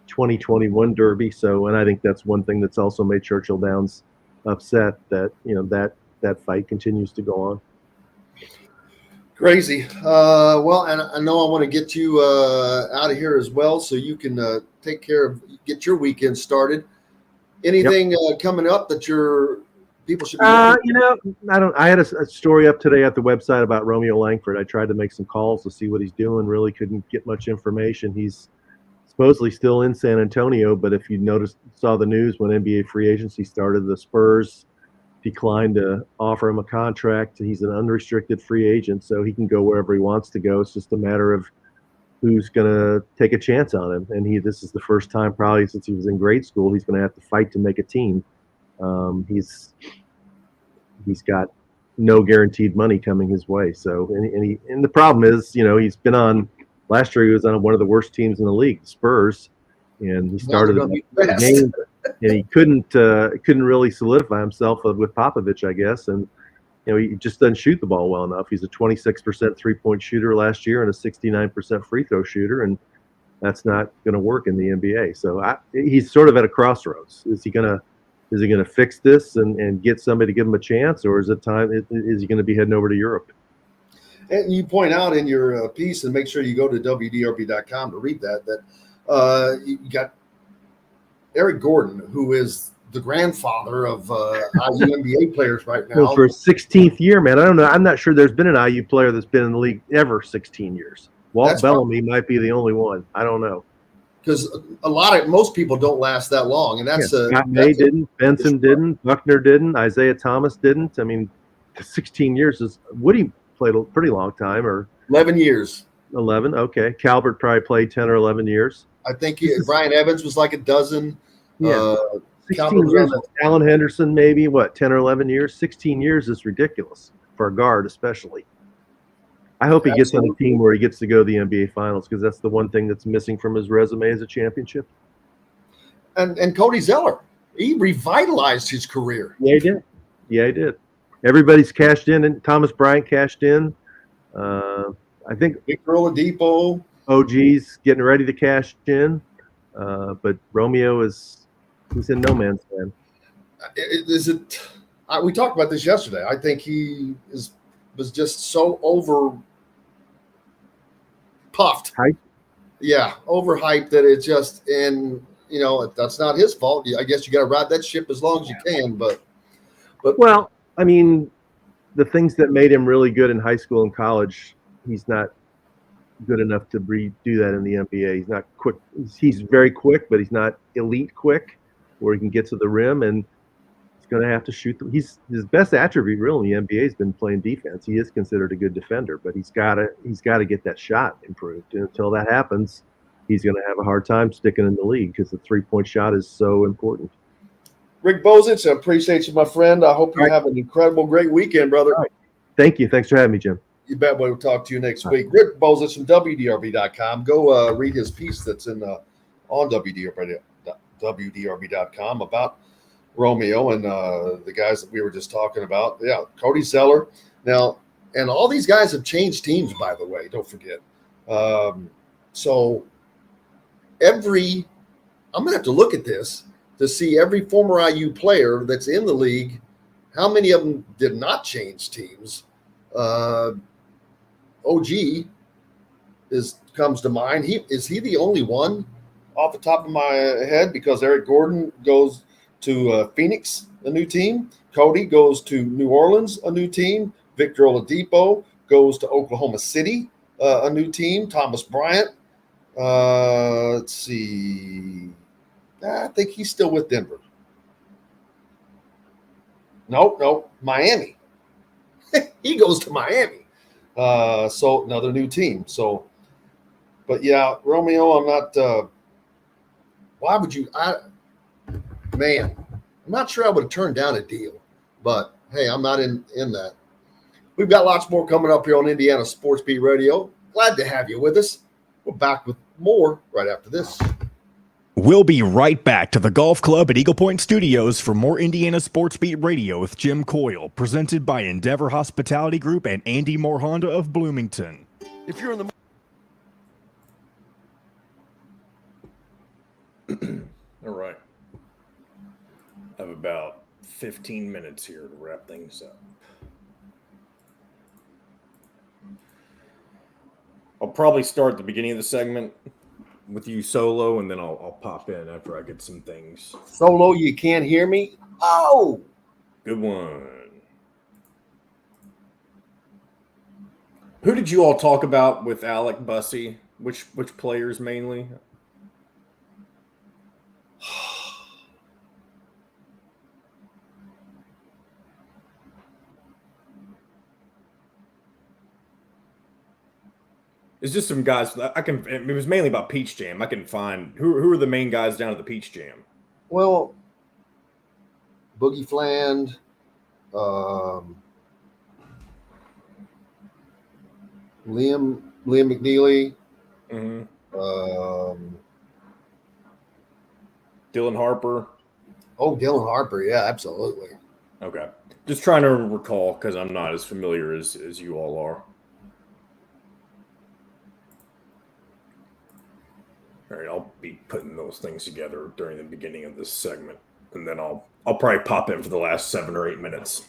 2021 Derby. So, and I think that's one thing that's also made Churchill Downs upset, that that fight continues to go on. Crazy. Well, and I know I want to get you out of here as well, so you can get your weekend started. Anything coming up that people should be I had a story up today at the website about Romeo Langford. I tried to make some calls to see what he's doing. Really couldn't get much information. He's supposedly still in San Antonio, but if you saw the news when NBA free agency started, the Spurs declined to offer him a contract. He's an unrestricted free agent, so he can go wherever he wants to go. It's just a matter of who's going to take a chance on him. And this is the first time probably since he was in grade school he's going to have to fight to make a team. He's got no guaranteed money coming his way. So, and the problem is, he's been on. Last year he was on one of the worst teams in the league, the Spurs, and he started the game, and he couldn't really solidify himself with Popovich, I guess. And he just doesn't shoot the ball well enough. He's a 26% 3-point shooter last year and a 69% free throw shooter, and that's not going to work in the NBA. So he's sort of at a crossroads. Is he going to fix this and get somebody to give him a chance, or is he going to be heading over to Europe? And you point out in your piece, and make sure you go to WDRB.com to read that you got Eric Gordon, who is the grandfather of IU NBA players right now. For 16th year, man. I don't know. I'm not sure there's been an IU player that's been in the league ever 16 years. Walt Bellamy might be the only one. I don't know. Because most people don't last that long, and that's Scott May didn't, Benson didn't, Buckner didn't, Isaiah Thomas didn't. I mean, 16 years is Woody played a pretty long time, or 11 years. 11, okay. Calbert probably played 10 or 11 years. I think Brian Evans was like a dozen. Yeah, 16 years. Alan Henderson, maybe 10 or 11 years. 16 years is ridiculous for a guard, especially. I hope he gets on a team where he gets to go to the NBA Finals, because that's the one thing that's missing from his resume as a championship. And Cody Zeller, he revitalized his career. Yeah, he did. Everybody's cashed in, and Thomas Bryant cashed in. I think Victor Oladipo, OG's getting ready to cash in, but Romeo he's in no man's land. We talked about this yesterday. I think he was just so over puffed. Hype? Yeah, overhyped that it just, and that's not his fault. I guess you got to ride that ship as long as you can. But well, I mean, the things that made him really good in high school and college, he's not good enough to do that in the NBA. He's not quick. He's very quick, but he's not elite quick, where he can get to the rim. And going to have to shoot. His best attribute really in the NBA has been playing defense. He is considered a good defender, but he's got to get that shot improved. And until that happens, he's going to have a hard time sticking in the league because the 3-point shot is so important. Rick Bozich, I appreciate you, my friend. I hope you have an incredible, great weekend, brother. Right. Thank you. Thanks for having me, Jim. You bet we'll talk to you next week. Rick Bozich from WDRB.com. Go read his piece that's on WDRB.com about Romeo and the guys that we were just talking about. Yeah, Cody Zeller. Now, and all these guys have changed teams, by the way. Don't forget. So I'm going to have to look at this to see every former IU player that's in the league, how many of them did not change teams. OG comes to mind. Is he the only one off the top of my head? Because Eric Gordon goes to Phoenix, a new team. Cody goes to New Orleans, a new team. Victor Oladipo goes to Oklahoma City, a new team. Thomas Bryant. Let's see. I think he's still with Denver. Nope. Miami. He goes to Miami. So another new team. So, but yeah, Romeo, I'm not. Why would you? I'm not sure I would have turned down a deal, but hey, I'm not in that. We've got lots more coming up here on Indiana Sports Beat Radio. Glad to have you with us. We're back with more right after this. We'll be right back to the Golf Club at Eagle Point Studios for more Indiana Sports Beat Radio with Jim Coyle, presented by Endeavor Hospitality Group and Andy Moore Honda of Bloomington. If you're in the All right. I have about 15 minutes here to wrap things up. I'll probably start at the beginning of the segment with you solo, and then I'll pop in after I get some things. Solo, you can't hear me? Oh! Good one. Who did you all talk about with Alec, Busse? Which players mainly? It's just some guys. It was mainly about Peach Jam. I can find who are the main guys down at the Peach Jam. Well, Boogie Fland, Liam McNeely, Dylan Harper. Oh, Dylan Harper, yeah, absolutely. Okay, just trying to recall because I'm not as familiar as you all are. All right, I'll be putting those things together during the beginning of this segment, and then I'll probably pop in for the last 7 or 8 minutes.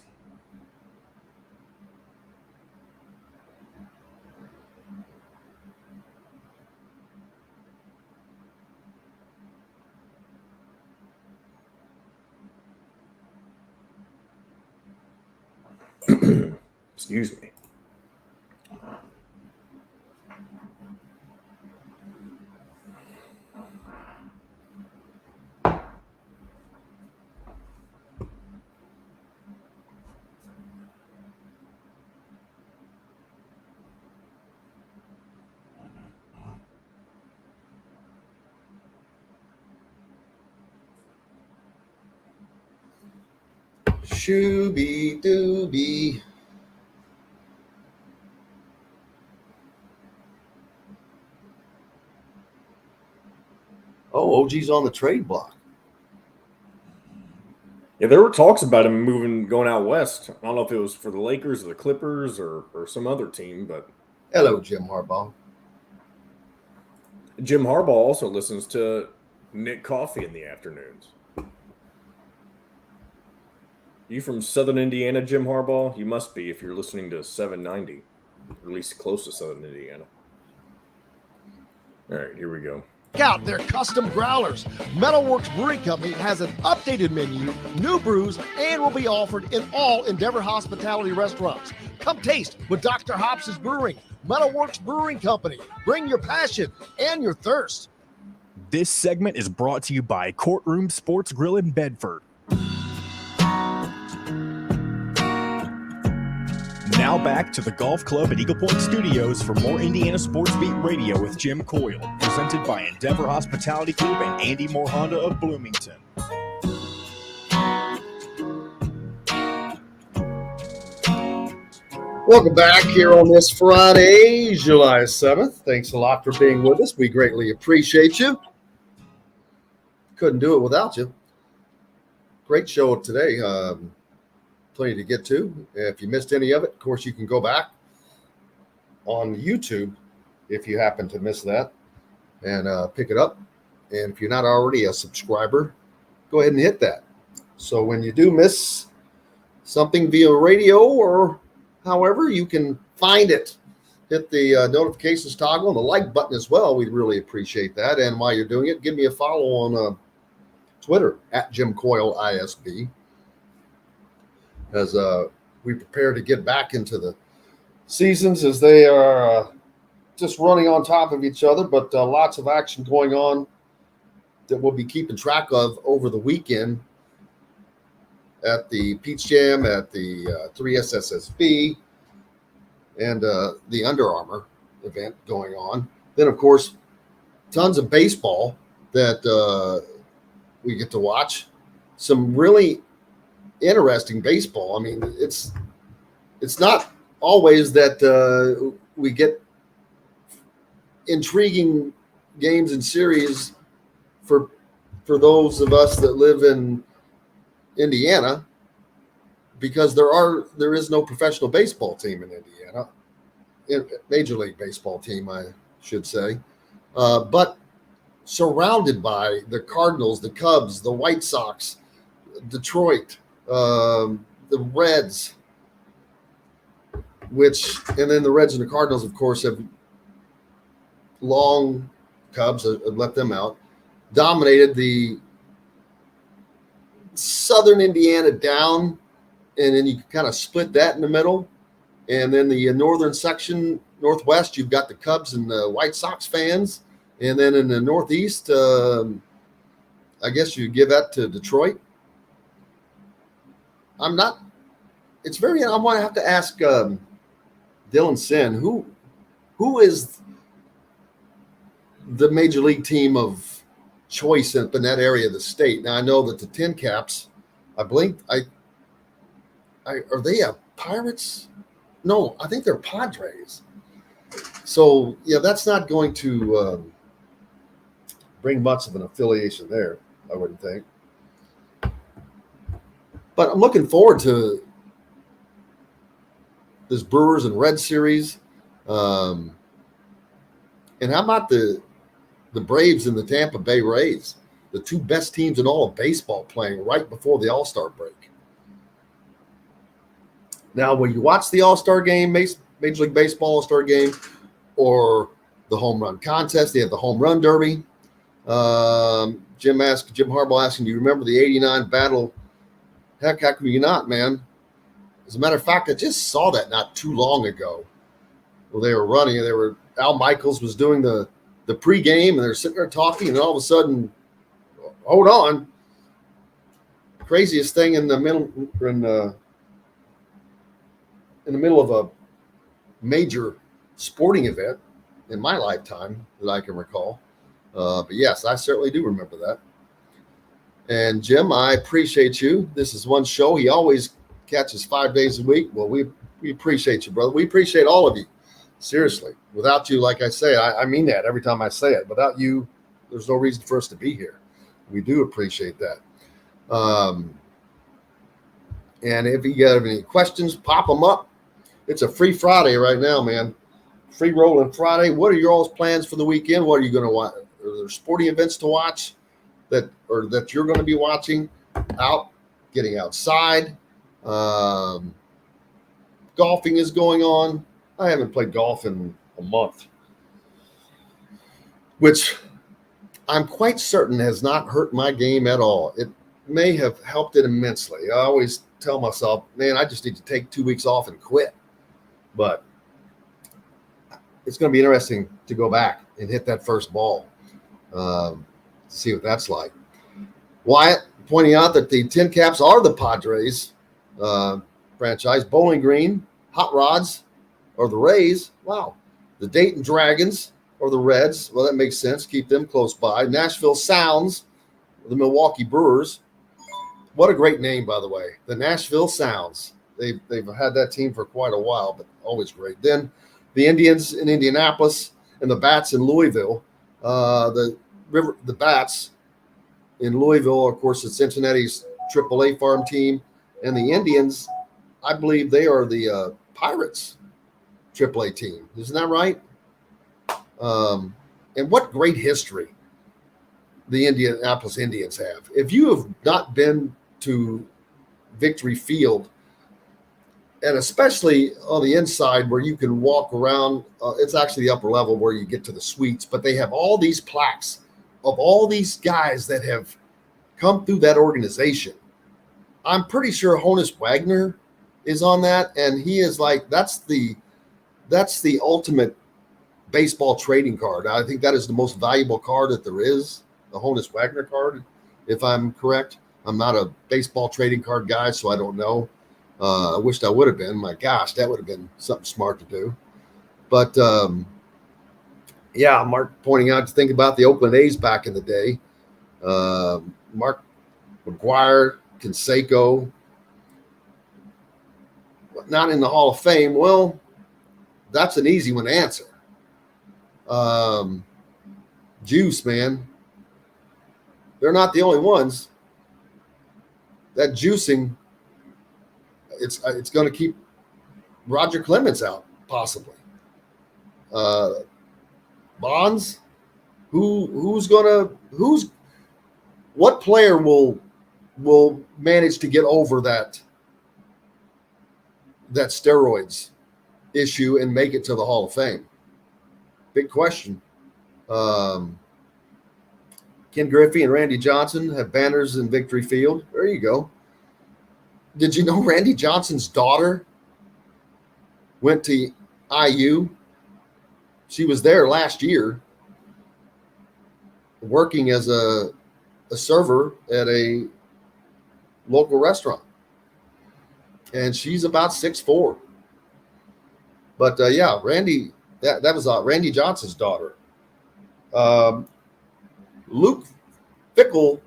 Excuse me. Shooby dooby. Oh, OG's on the trade block. Yeah, there were talks about him going out west. I don't know if it was for the Lakers or the Clippers or some other team, but hello, Jim Harbaugh. Jim Harbaugh also listens to Nick Coffey in the afternoons. You from Southern Indiana, Jim Harbaugh? You must be if you're listening to 790, or at least close to Southern Indiana. All right, here we go. Check out their custom growlers. Metalworks Brewing Company has an updated menu, new brews, and will be offered in all Endeavor Hospitality restaurants. Come taste what Dr. Hops is brewing. Metalworks Brewing Company. Bring your passion and your thirst. This segment is brought to you by Courtroom Sports Grill in Bedford. Now back to the Golf Club at Eagle Point Studios for more Indiana Sports Beat Radio with Jim Coyle, presented by Endeavor Hospitality Group and Andy Moore Honda of Bloomington. Welcome back here on this Friday, July 7th. Thanks a lot for being with us. We greatly appreciate you. Couldn't do it without you. Great show today. Plenty to get to. If you missed any of it, of course, you can go back on YouTube if you happen to miss that and pick it up. And if you're not already a subscriber, go ahead and hit that. So when you do miss something via radio or however, you can find it. Hit the notifications toggle and the like button as well. We'd really appreciate that. And while you're doing it, give me a follow on Twitter at Jim Coyle ISB. As we prepare to get back into the seasons as they are just running on top of each other, but lots of action going on that we'll be keeping track of over the weekend at the Peach Jam, at the 3SSSB, and the Under Armour event going on. Then, of course, tons of baseball that we get to watch. Some really interesting baseball. I mean, it's not always that we get intriguing games and series for those of us that live in Indiana, because there is no professional baseball team in Indiana, Major League Baseball team, I should say, but surrounded by the Cardinals, the Cubs, the White Sox, Detroit, the Reds, and then the Reds and the Cardinals, of course, have long, Cubs have let them out, dominated the Southern Indiana down, and then you kind of split that in the middle. And then the northern section, Northwest, you've got the Cubs and the White Sox fans. And then in the Northeast, I guess you give that to Detroit. I want to have to ask Dylan Sin, who is the major league team of choice in that area of the state? Now I know that the Tin Caps, are they a Pirates? No, I think they're Padres. So yeah, that's not going to bring much of an affiliation there, I wouldn't think. But I'm looking forward to this Brewers and Red series. And how about the Braves and the Tampa Bay Rays, the two best teams in all of baseball, playing right before the All-Star break? Now, when you watch the All-Star game, Major League Baseball All-Star game, or the home run contest, they have the home run derby. Jim Harbaugh asking, do you remember the 89 battle? Heck, how can you not, man? As a matter of fact, I just saw that not too long ago. Well, they were running, and Al Michaels was doing the pregame, and they're sitting there talking, and all of a sudden, hold on, craziest thing in the middle of a major sporting event in my lifetime that I can recall. But yes, I certainly do remember that. And Jim, I appreciate you. This is one show. He always catches 5 days a week. Well, we appreciate you, brother. We appreciate all of you. Seriously. Without you, like I say, I mean that every time I say it. Without you, there's no reason for us to be here. We do appreciate that. And if you have any questions, pop them up. It's a free Friday right now, man. Free rolling Friday. What are your all's plans for the weekend? What are you going to watch? Are there sporting events to watch that you're going to be watching? Out, getting outside. Golfing is going on. I haven't played golf in a month, which I'm quite certain has not hurt my game at all. It may have helped it immensely. I always tell myself, man, I just need to take 2 weeks off and quit. But it's going to be interesting to go back and hit that first ball, see what that's like. Wyatt pointing out that the Tin Caps are the Padres franchise. Bowling Green, Hot Rods or the Rays. Wow. The Dayton Dragons or the Reds. Well, that makes sense. Keep them close by. Nashville Sounds, the Milwaukee Brewers. What a great name, by the way. The Nashville Sounds. They've had that team for quite a while, but always great. Then the Indians in Indianapolis and the Bats in Louisville. The Bats in Louisville, of course, it's Cincinnati's AAA farm team. And the Indians, I believe they are the Pirates AAA team. Isn't that right? And what great history the Indianapolis Indians have. If you have not been to Victory Field, and especially on the inside where you can walk around, it's actually the upper level where you get to the suites, but they have all these plaques of all these guys that have come through that organization. I'm pretty sure Honus Wagner is on that, and he is like, that's the ultimate baseball trading card. I think that is the most valuable card that there is, the Honus Wagner card, if I'm correct. I'm not a baseball trading card guy, so I don't know. I wished I would have been. My gosh, that would have been something smart to do. But, yeah, Mark pointing out to think about the Oakland A's back in the day. Mark McGuire, Canseco, not in the Hall of Fame. Well, that's an easy one to answer. Juice, man. They're not the only ones. That juicing, it's going to keep Roger Clemens out, possibly. Bonds, what player will manage to get over that steroids issue and make it to the Hall of Fame? Big question. Ken Griffey and Randy Johnson have banners in Victory Field. There you go. Did you know Randy Johnson's daughter went to IU? She was there last year working as a server at a local restaurant. And she's about 6'4". But, yeah, Randy, that was Randy Johnson's daughter. Luke Fickell,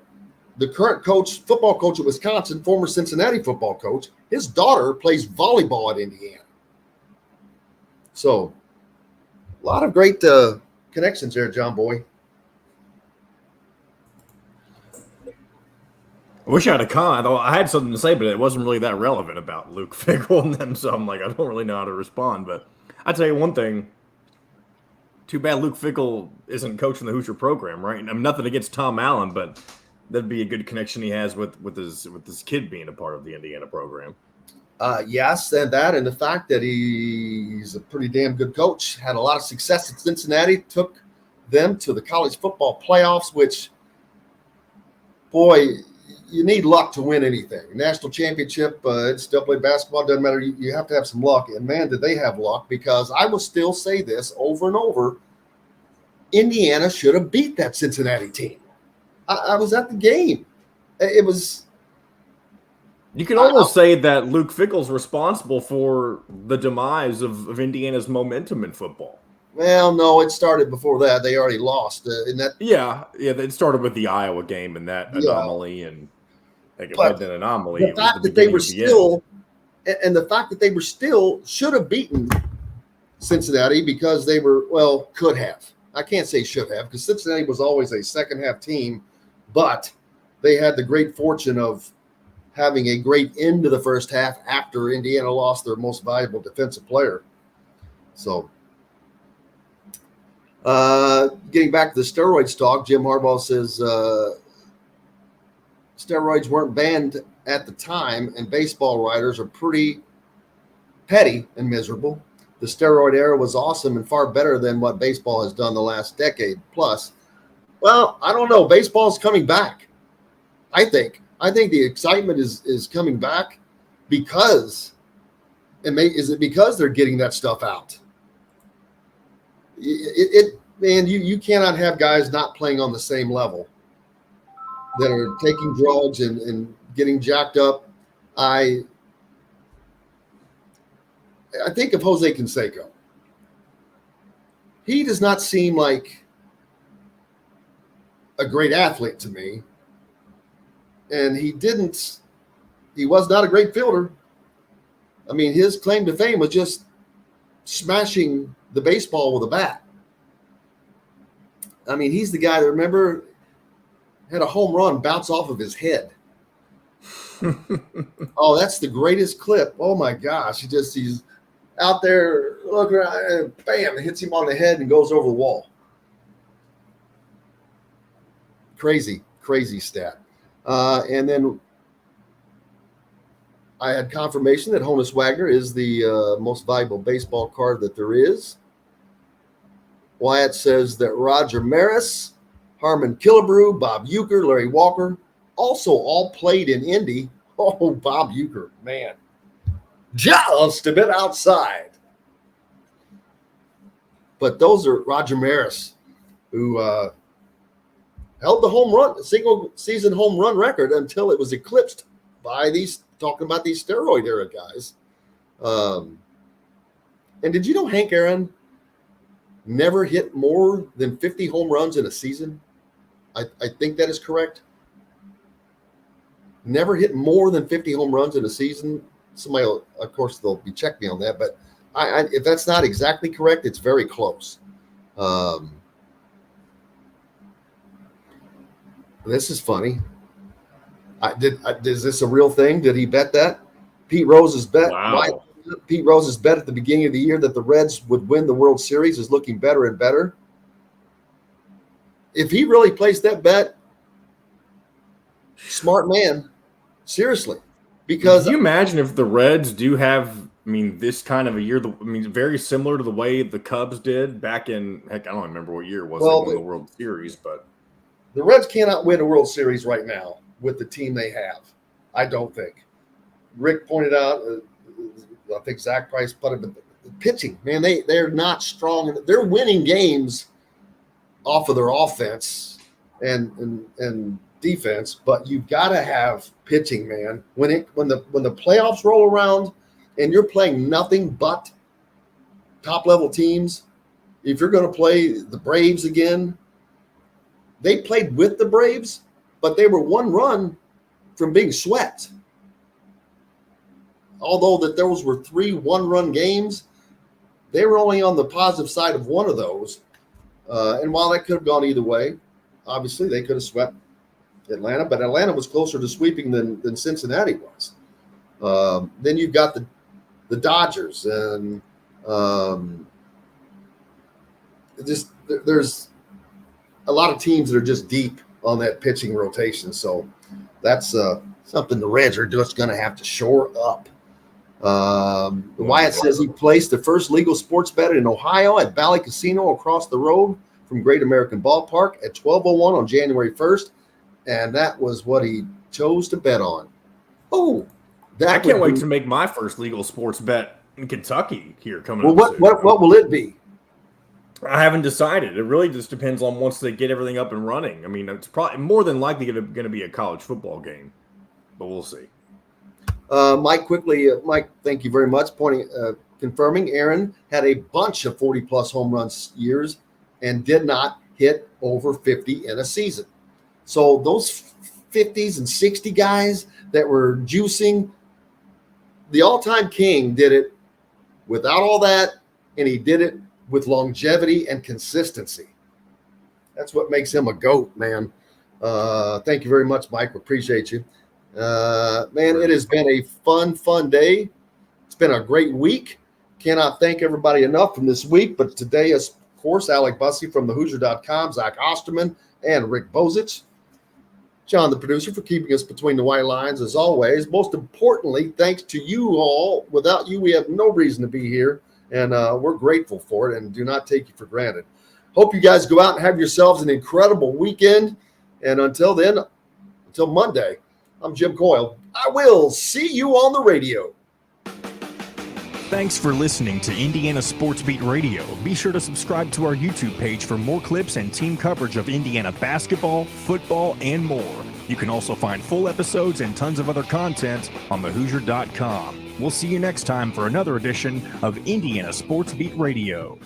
the current football coach at Wisconsin, former Cincinnati football coach, his daughter plays volleyball at Indiana. So, a lot of great connections there, John Boy. I wish I had a comment. I had something to say, but it wasn't really that relevant about Luke Fickell and them, so I'm like, I don't really know how to respond. But I'll tell you one thing. Too bad Luke Fickell isn't coaching the Hoosier program, right? I'm nothing against Tom Allen, but that'd be a good connection he has with his kid being a part of the Indiana program. Yes, and the fact that he's a pretty damn good coach, had a lot of success at Cincinnati, took them to the college football playoffs, which, boy, you need luck to win anything. National championship, NCAA basketball, doesn't matter. You have to have some luck. And, man, did they have luck, because I will still say this over and over. Indiana should have beat that Cincinnati team. I was at the game. It was – You can almost say that Luke Fickell's responsible for the demise of Indiana's momentum in football. Well, no, it started before that. They already lost in that. Yeah, it started with the Iowa game and that anomaly, and it wasn't an anomaly. The fact that they were still, and the fact that they were still should have beaten Cincinnati, because they were, could have. I can't say should have, because Cincinnati was always a second half team, but they had the great fortune of having a great end to the first half after Indiana lost their most valuable defensive player. So, getting back to the steroids talk, Jim Harbaugh says steroids weren't banned at the time, and baseball writers are pretty petty and miserable. The steroid era was awesome and far better than what baseball has done the last decade plus. Well, I don't know. Baseball's coming back, I think. I think the excitement is coming back because is it because they're getting that stuff out? Man, you cannot have guys not playing on the same level that are taking drugs and getting jacked up. I think of Jose Canseco. He does not seem like a great athlete to me. And he was not a great fielder. I mean, his claim to fame was just smashing the baseball with a bat. I mean, he's the guy that, remember, had a home run bounce off of his head. Oh, that's the greatest clip. Oh my gosh. He's out there looking around and bam, it hits him on the head and goes over the wall. Crazy stat. And then I had confirmation that Honus Wagner is the most valuable baseball card that there is. Wyatt says that Roger Maris, Harmon Killebrew, Bob Uecker, Larry Walker also all played in Indy. Oh, Bob Uecker, man. Just a bit outside. But those are Roger Maris, who held the single season home run record until it was eclipsed by talking about these steroid era guys. And did you know Hank Aaron never hit more than 50 home runs in a season? I think that is correct. Never hit more than 50 home runs in a season. Somebody, of course, they'll be checking me on that, but if that's not exactly correct, it's very close. This is funny. Is this a real thing? Did he bet that? Pete Rose's bet. Wow. Pete Rose's bet at the beginning of the year that the Reds would win the World Series is looking better and better. If he really placed that bet, smart man. Seriously. Because can you imagine if the Reds do have, this kind of a year, very similar to the way the Cubs did back in, I don't remember what year it was, they won the World Series, but the Reds cannot win a World Series right now with the team they have. I don't think. Rick pointed out, I think Zach Price put it, the pitching, man, they're not strong. They're winning games off of their offense and defense, but you've got to have pitching, man. When the playoffs roll around and you're playing nothing but top level teams, if you're going to play the Braves again, they played with the Braves, but they were one run from being swept. Although that those were 3 one-run games, they were only on the positive side of one of those. And while that could have gone either way, obviously they could have swept Atlanta, but Atlanta was closer to sweeping than Cincinnati was. Then you've got the Dodgers, and there's a lot of teams that are just deep on that pitching rotation. So that's something the Reds are just going to have to shore up. Wyatt says he placed the first legal sports bet in Ohio at Valley Casino across the road from Great American Ballpark at 12:01 on January 1st, and that was what he chose to bet on. Oh, I can't wait to make my first legal sports bet in Kentucky here coming up. What will it be? I haven't decided. It really just depends on once they get everything up and running. It's probably more than likely going to be a college football game, but we'll see. Mike, quickly, thank you very much. Confirming Aaron had a bunch of 40-plus home runs years and did not hit over 50 in a season. So those 50s and 60 guys that were juicing, the all-time king did it without all that, and he did it with longevity and consistency. That's what makes him a GOAT, man. Thank you very much, Mike. We appreciate you. Man, it has been a fun day. It's been a great week. Cannot thank everybody enough from this week, but today is, of course, Alec Busse from thehoosier.com, Zach Osterman, and Rick Bozich. John, the producer, for keeping us between the white lines, as always. Most importantly, thanks to you all. Without you, we have no reason to be here, and we're grateful for it and do not take you for granted. Hope you guys go out and have yourselves an incredible weekend, and until then, until Monday, I'm Jim Coyle. I will see you on the radio. Thanks for listening to Indiana Sports Beat Radio. Be sure to subscribe to our YouTube page for more clips and team coverage of Indiana basketball, football, and more. You can also find full episodes and tons of other content on thehoosier.com. We'll see you next time for another edition of Indiana Sports Beat Radio.